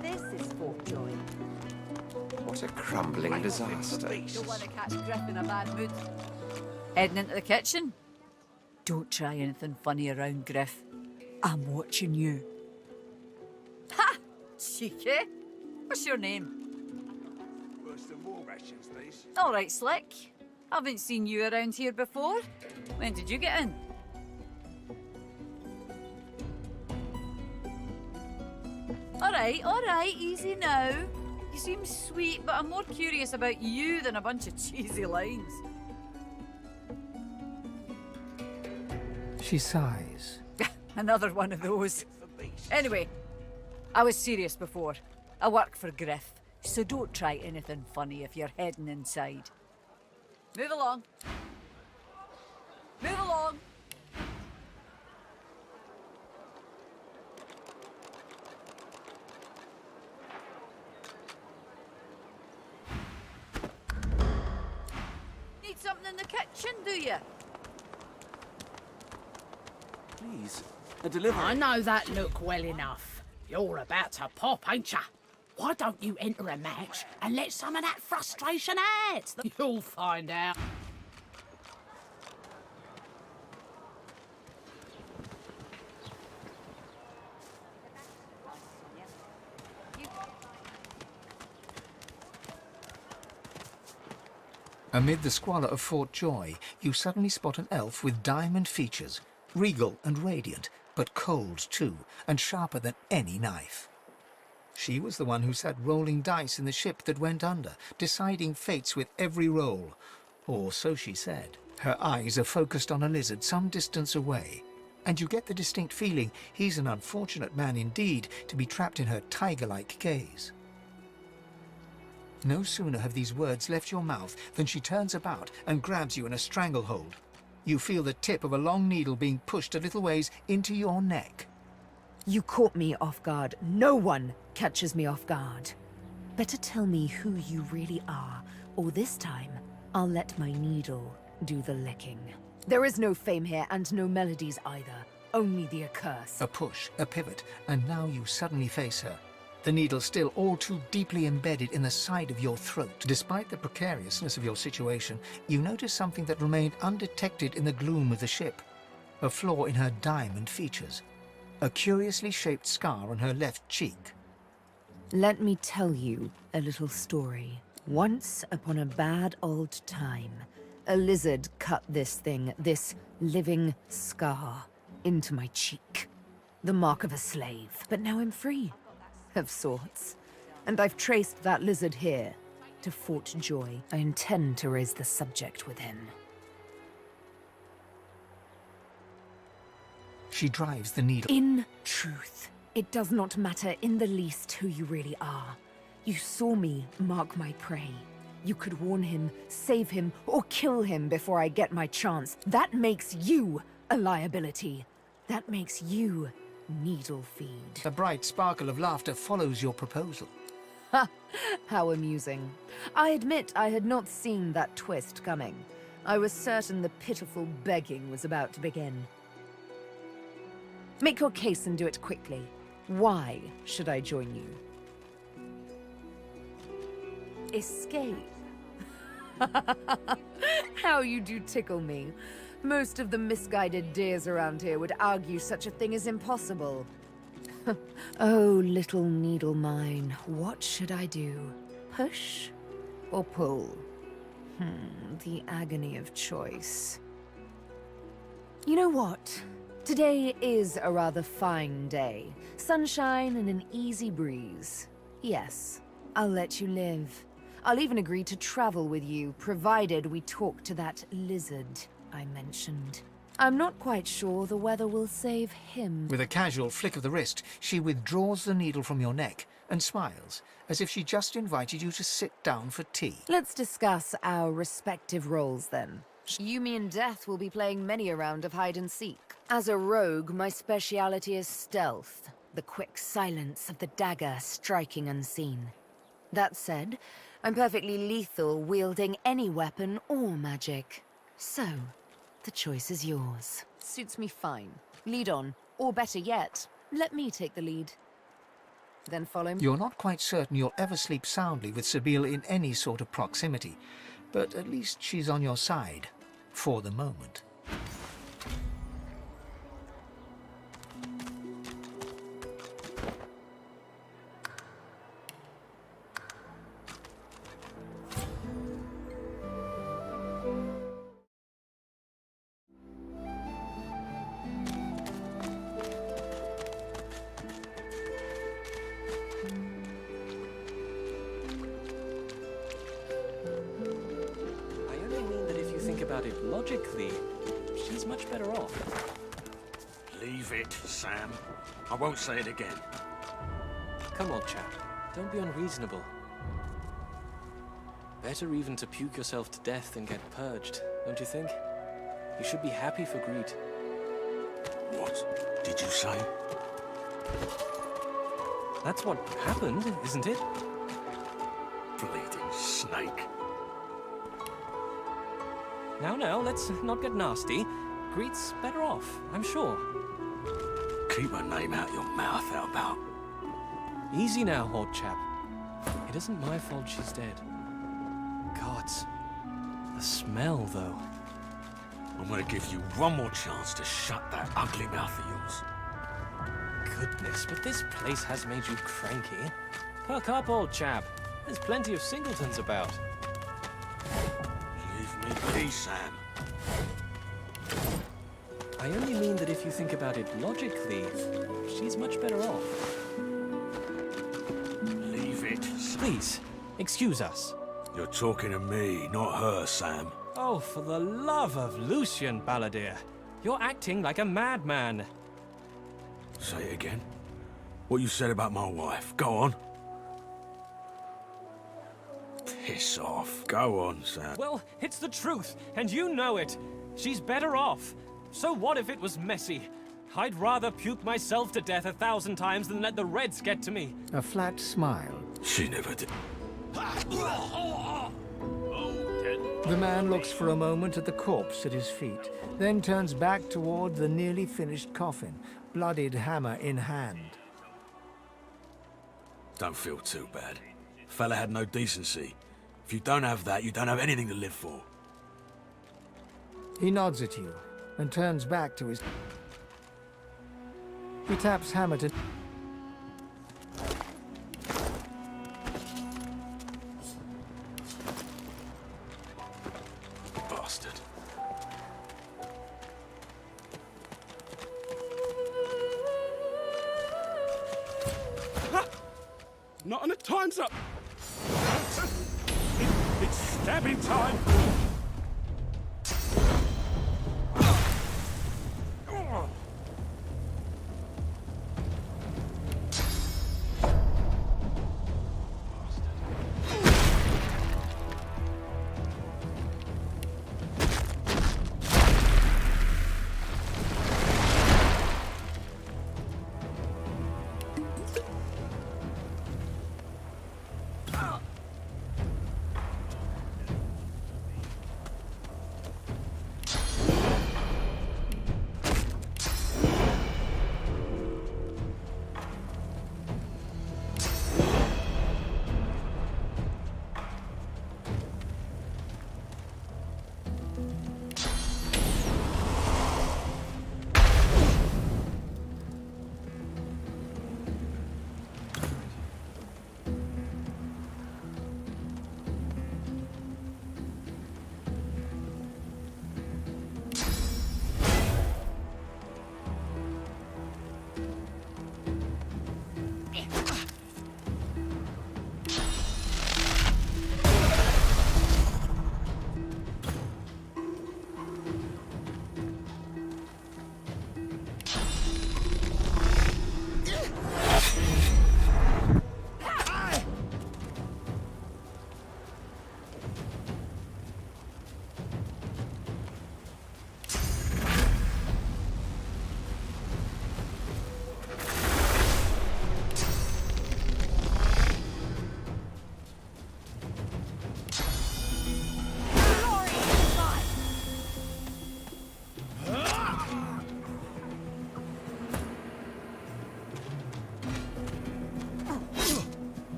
This is Fort Joy. What a crumbling disaster. Don't want to catch Griff in a bad mood. Heading into the kitchen? Don't try anything funny around Griff. I'm watching you. Ha! Cheeky. What's your name? Some more rations, please. All right, Slick. Haven't seen you around here before. When did you get in? All right, easy now. You seem sweet, but I'm more curious about you than a bunch of cheesy lines. She sighs. Another one of those. Anyway, I was serious before. I work for Griff, so don't try anything funny if you're heading inside. Move along. Move along. Need something in the kitchen, do you? Please, a delivery. I know that look well enough. You're about to pop, ain't ya? Why don't you enter a match and let some of that frustration out? You'll find out. Amid the squalor of Fort Joy, you suddenly spot an elf with diamond features, regal and radiant, but cold too, and sharper than any knife. She was the one who sat rolling dice in the ship that went under, deciding fates with every roll. Or so she said. Her eyes are focused on a lizard some distance away, and you get the distinct feeling he's an unfortunate man indeed to be trapped in her tiger-like gaze. No sooner have these words left your mouth than she turns about and grabs you in a stranglehold. You feel the tip of a long needle being pushed a little ways into your neck. You caught me off guard. No one catches me off guard. Better tell me who you really are, or this time, I'll let my needle do the licking. There is no fame here, and no melodies either. Only the accursed. A push, a pivot, and now you suddenly face her. The needle still all too deeply embedded in the side of your throat. Despite the precariousness of your situation, you notice something that remained undetected in the gloom of the ship. A flaw in her diamond features. A curiously shaped scar on her left cheek. Let me tell you a little story. Once upon a bad old time, a lizard cut this thing, this living scar, into my cheek. The mark of a slave. But now I'm free. Of sorts. And I've traced that lizard here to Fort Joy. I intend to raise the subject with him. She drives the needle. In truth, it does not matter in the least who you really are. You saw me mark my prey. You could warn him, save him, or kill him before I get my chance. That makes you a liability. That makes you needle feed. A bright sparkle of laughter follows your proposal. Ha! How amusing. I admit I had not seen that twist coming. I was certain the pitiful begging was about to begin. Make your case and do it quickly. Why should I join you? Escape. How you do tickle me. Most of the misguided deers around here would argue such a thing is impossible. Oh, little needle mine, what should I do? Push or pull? The agony of choice. You know what? Today is a rather fine day. Sunshine and an easy breeze. Yes, I'll let you live. I'll even agree to travel with you, provided we talk to that lizard I mentioned. I'm not quite sure the weather will save him. With a casual flick of the wrist, she withdraws the needle from your neck and smiles, as if she just invited you to sit down for tea. Let's discuss our respective roles then. You, me, and Death will be playing many a round of hide and seek. As a rogue, my speciality is stealth, the quick silence of the dagger striking unseen. That said, I'm perfectly lethal wielding any weapon or magic. So, the choice is yours. Suits me fine. Lead on, or better yet, let me take the lead. Then follow me. You're not quite certain you'll ever sleep soundly with Sabine in any sort of proximity, but at least she's on your side, for the moment. Logically, she's much better off. Leave it, Sam. I won't say it again. Come on, chap. Don't be unreasonable. Better even to puke yourself to death than get purged, don't you think? You should be happy for greed. What did you say? That's what happened, isn't it? Bleeding snake. Now, let's not get nasty. Greet's better off, I'm sure. Keep her name out your mouth, how about? Easy now, old chap. It isn't my fault she's dead. Gods. The smell, though. I'm gonna give you one more chance to shut that ugly mouth of yours. Goodness, but this place has made you cranky. Perk up, old chap. There's plenty of singletons about. Leave me be, Sam. I only mean that if you think about it logically, she's much better off. Leave it. Please, excuse us. You're talking to me, not her, Sam. Oh, for the love of Lucian, Balladeer. You're acting like a madman. Say it again. What you said about my wife. Go on. Piss off. Go on, Sam. Well, it's the truth, and you know it. She's better off. So what if it was messy? I'd rather puke myself to death 1,000 times than let the Reds get to me. A flat smile. She never did. The man looks for a moment at the corpse at his feet, then turns back toward the nearly finished coffin, bloodied hammer in hand. Don't feel too bad. Fella had no decency. If you don't have that, you don't have anything to live for. He nods at you and turns back to his... He taps hammer to... Bastard. Not on a time's up! It's stabbing time!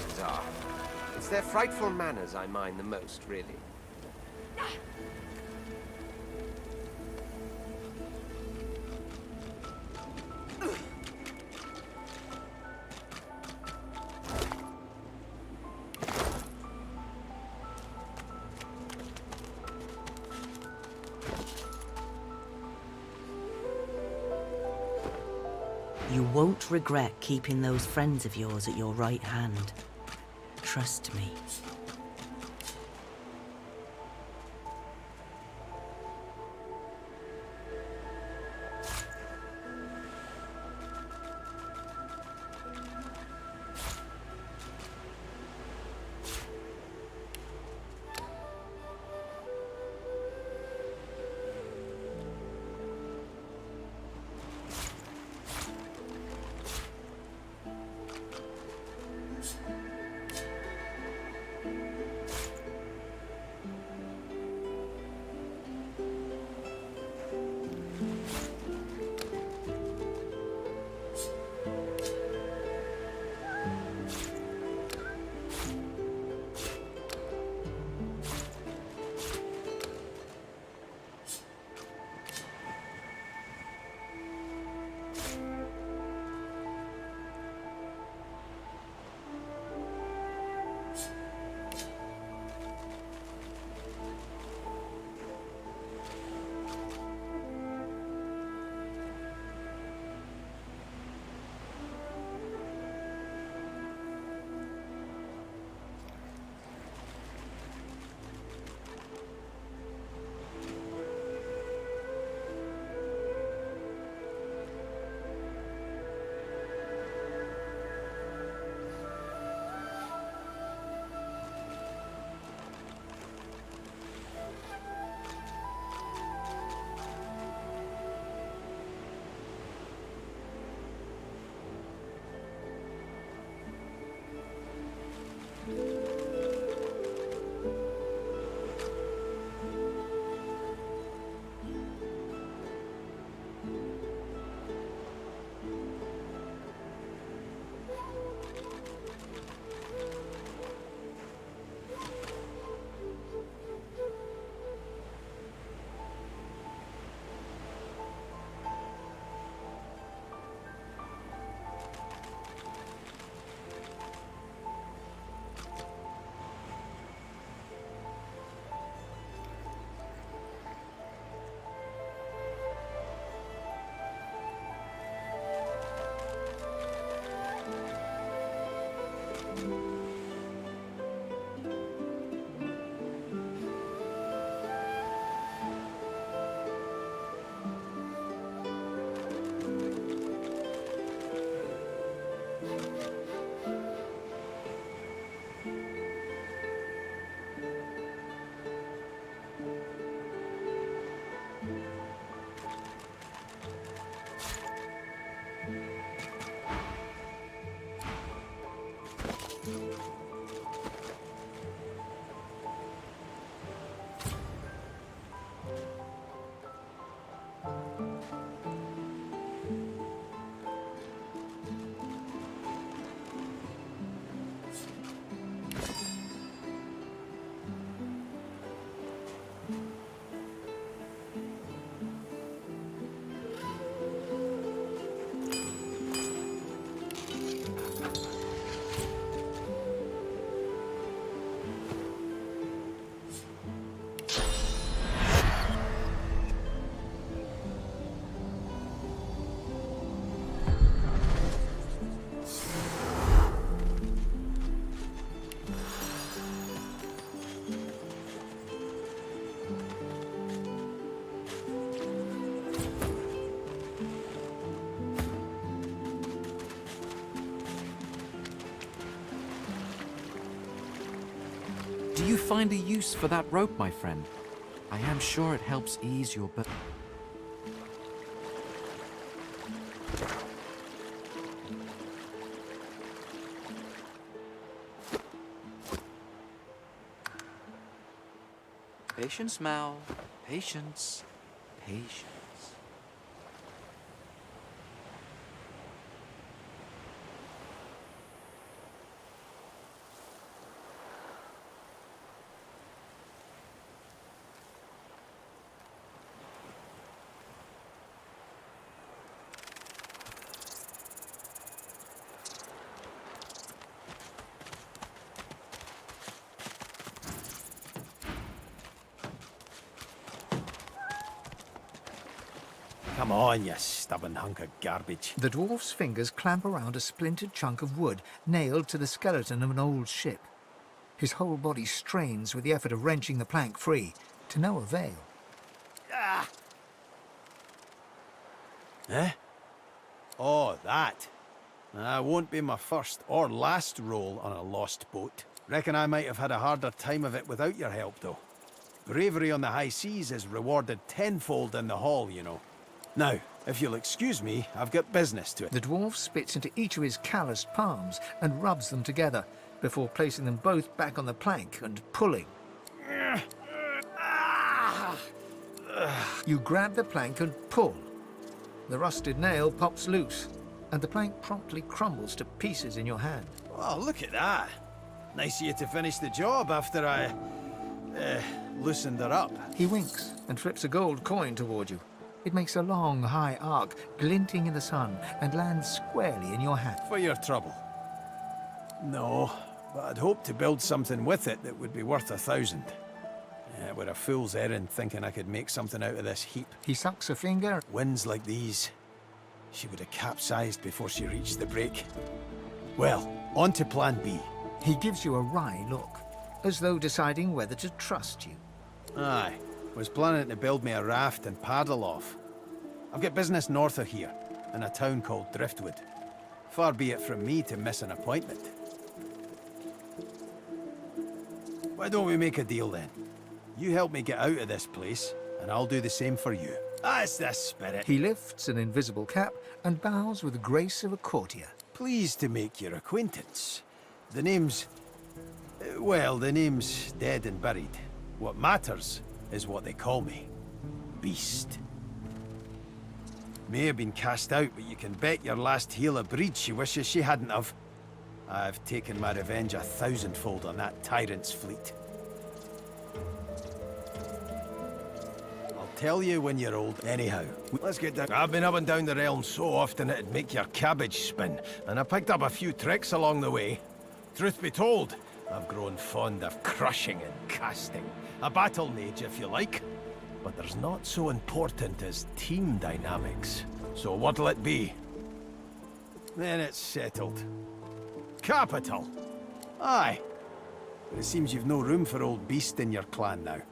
Indians are. It's their frightful manners I mind the most, really. You won't regret keeping those friends of yours at your right hand. Trust me. Do you find a use for that rope, my friend? I am sure it helps ease your burden. Patience, Mal. Patience. Patience. Come on, you stubborn hunk of garbage. The dwarf's fingers clamp around a splintered chunk of wood nailed to the skeleton of an old ship. His whole body strains with the effort of wrenching the plank free, to no avail. Ah! Eh? Oh, that. Won't be my first or last roll on a lost boat. Reckon I might have had a harder time of it without your help, though. Bravery on the high seas is rewarded tenfold in the hall, you know. Now, if you'll excuse me, I've got business to it. The dwarf spits into each of his calloused palms and rubs them together, before placing them both back on the plank and pulling. You grab the plank and pull. The rusted nail pops loose, and the plank promptly crumbles to pieces in your hand. Oh, look at that. Nice of you to finish the job after I, loosened her up. He winks and flips a gold coin toward you. It makes a long, high arc, glinting in the sun, and lands squarely in your hand. For your trouble. No, but I'd hoped to build something with it that would be worth 1,000. Yeah, we're a fool's errand thinking I could make something out of this heap. He sucks a finger. Winds like these, she would have capsized before she reached the break. Well, on to plan B. He gives you a wry look, as though deciding whether to trust you. Aye, was planning to build me a raft and paddle off. I've got business north of here, in a town called Driftwood. Far be it from me to miss an appointment. Why don't we make a deal then? You help me get out of this place, and I'll do the same for you. That's the spirit. He lifts an invisible cap and bows with the grace of a courtier. Pleased to make your acquaintance. The name's... well, the name's dead and buried. What matters is what they call me. Beast. May have been cast out, but you can bet your last heel of breed she wishes she hadn't have. I've taken my revenge 1,000-fold on that tyrant's fleet. I'll tell you when you're old. Anyhow, let's get down. I've been up and down the realm so often it'd make your cabbage spin, and I picked up a few tricks along the way. Truth be told, I've grown fond of crushing and casting. A battle mage, if you like. But there's not so important as team dynamics. So what'll it be? Then it's settled. Capital! Aye. But it seems you've no room for old Beast in your clan now.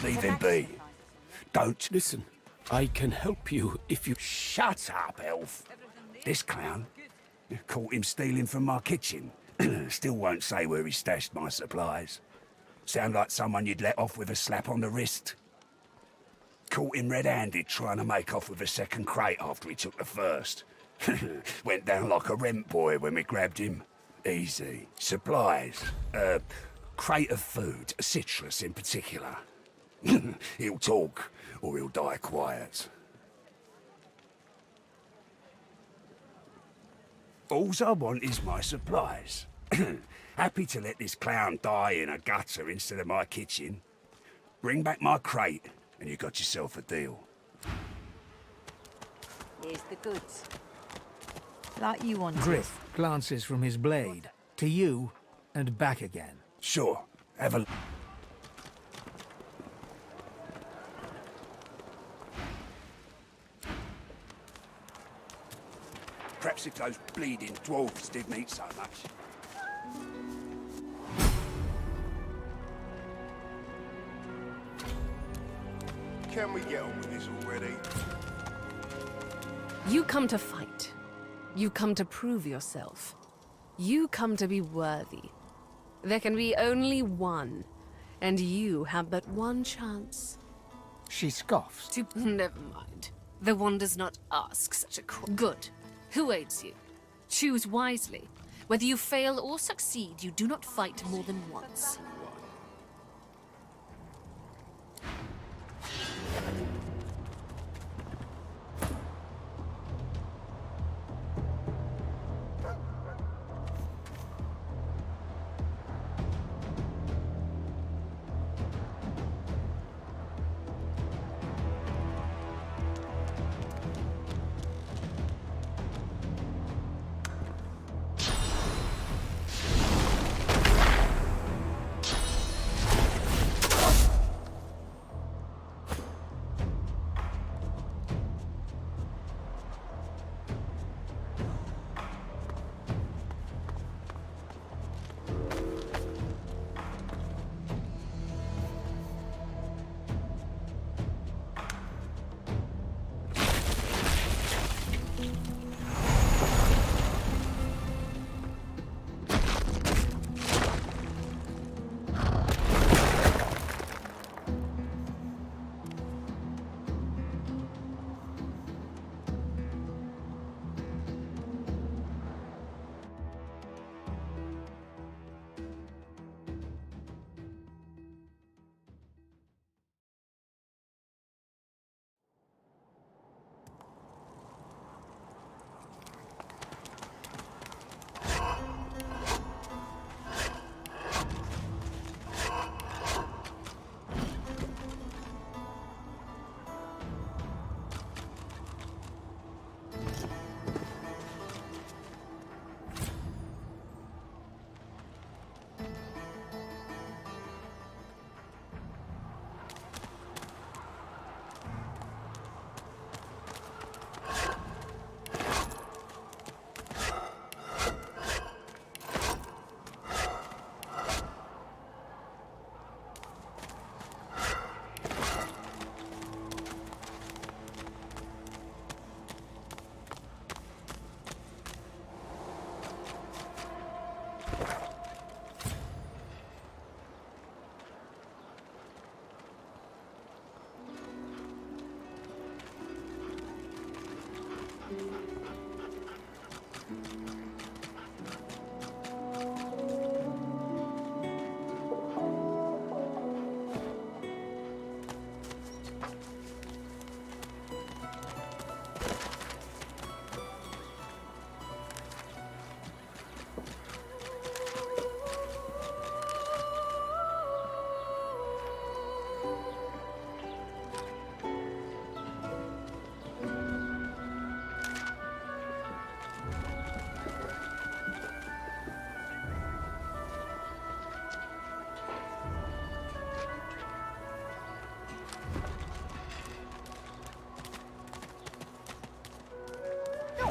Leave him be. Don't listen. I can help you if you... Shut up, elf. This clown caught him stealing from my kitchen. Still won't say where he stashed my supplies. Sound like someone you'd let off with a slap on the wrist. Caught him red-handed trying to make off with a second crate after he took the first. Went down like a rent boy when we grabbed him. Easy. Supplies. Crate of food, citrus in particular. He'll talk, or he'll die quiet. Alls I want is my supplies. Happy to let this clown die in a gutter instead of my kitchen. Bring back my crate, and you got yourself a deal. Here's the goods. Like you wanted. Griff glances from his blade to you and back again. Sure, have a... Perhaps if those bleeding dwarves didn't eat so much. Can we get on with this already? You come to fight. You come to prove yourself. You come to be worthy. There can be only one, and you have but one chance. She scoffs. Never mind. The one does not ask such a Good. Who aids you? Choose wisely. Whether you fail or succeed, you do not fight more than once.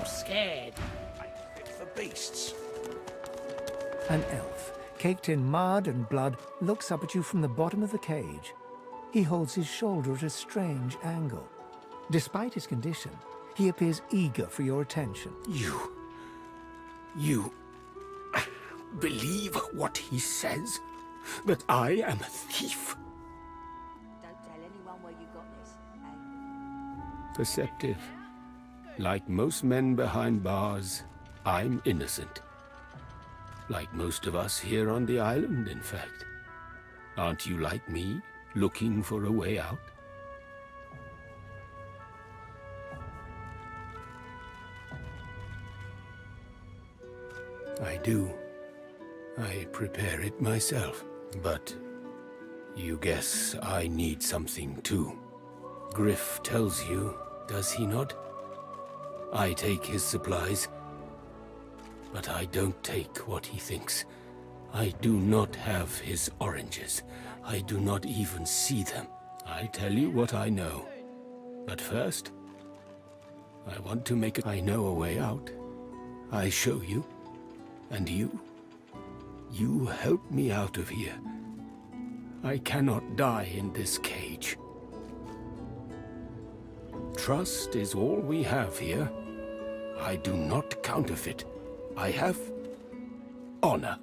Scared. Fit for beasts. An elf, caked in mud and blood, looks up at you from the bottom of the cage. He holds his shoulder at a strange angle. Despite his condition, he appears eager for your attention. You believe what he says? That I am a thief? Don't tell anyone where you got this, eh? Perceptive. Like most men behind bars, I'm innocent. Like most of us here on the island, in fact. Aren't you like me, looking for a way out? I do. I prepare it myself. But You guess I need something too. Griff tells you, does he not? I take his supplies, but I don't take what he thinks. I do not have his oranges. I do not even see them. I tell you what I know. But first, I want to make I know a way out. I show you. And you help me out of here. I cannot die in this cage. Trust is all we have here. I do not counterfeit. I have honor.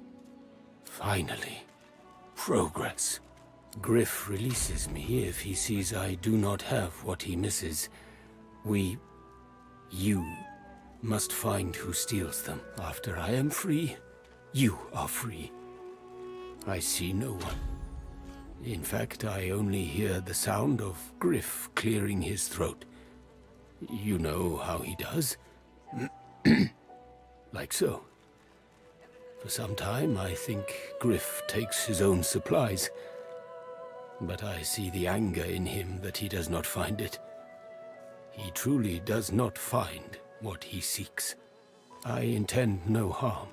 Finally, progress. Griff releases me if he sees I do not have what he misses. You must find who steals them. After I am free, you are free. I see no one. In fact, I only hear the sound of Griff clearing his throat. You know how he does? Like so. For some time, I think Griff takes his own supplies. But I see the anger in him that he does not find it. He truly does not find what he seeks. I intend no harm.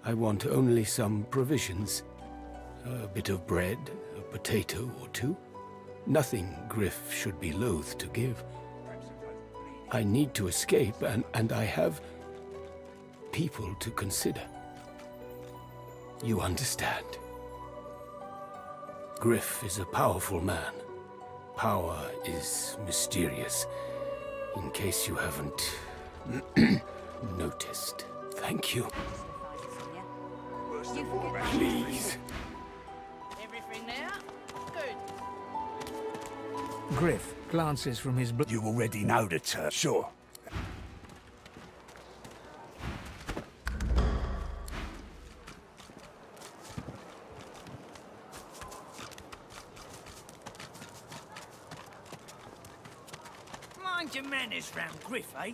I want only some provisions. A bit of bread, a potato or two. Nothing Griff should be loath to give. I need to escape, and I have people to consider. You understand? Griff is a powerful man. Power is mysterious. In case you haven't noticed. Thank you. Please. Everything there? Good. Griff glances from his book. You already know the term, sure. Mind your manners round Griff, eh?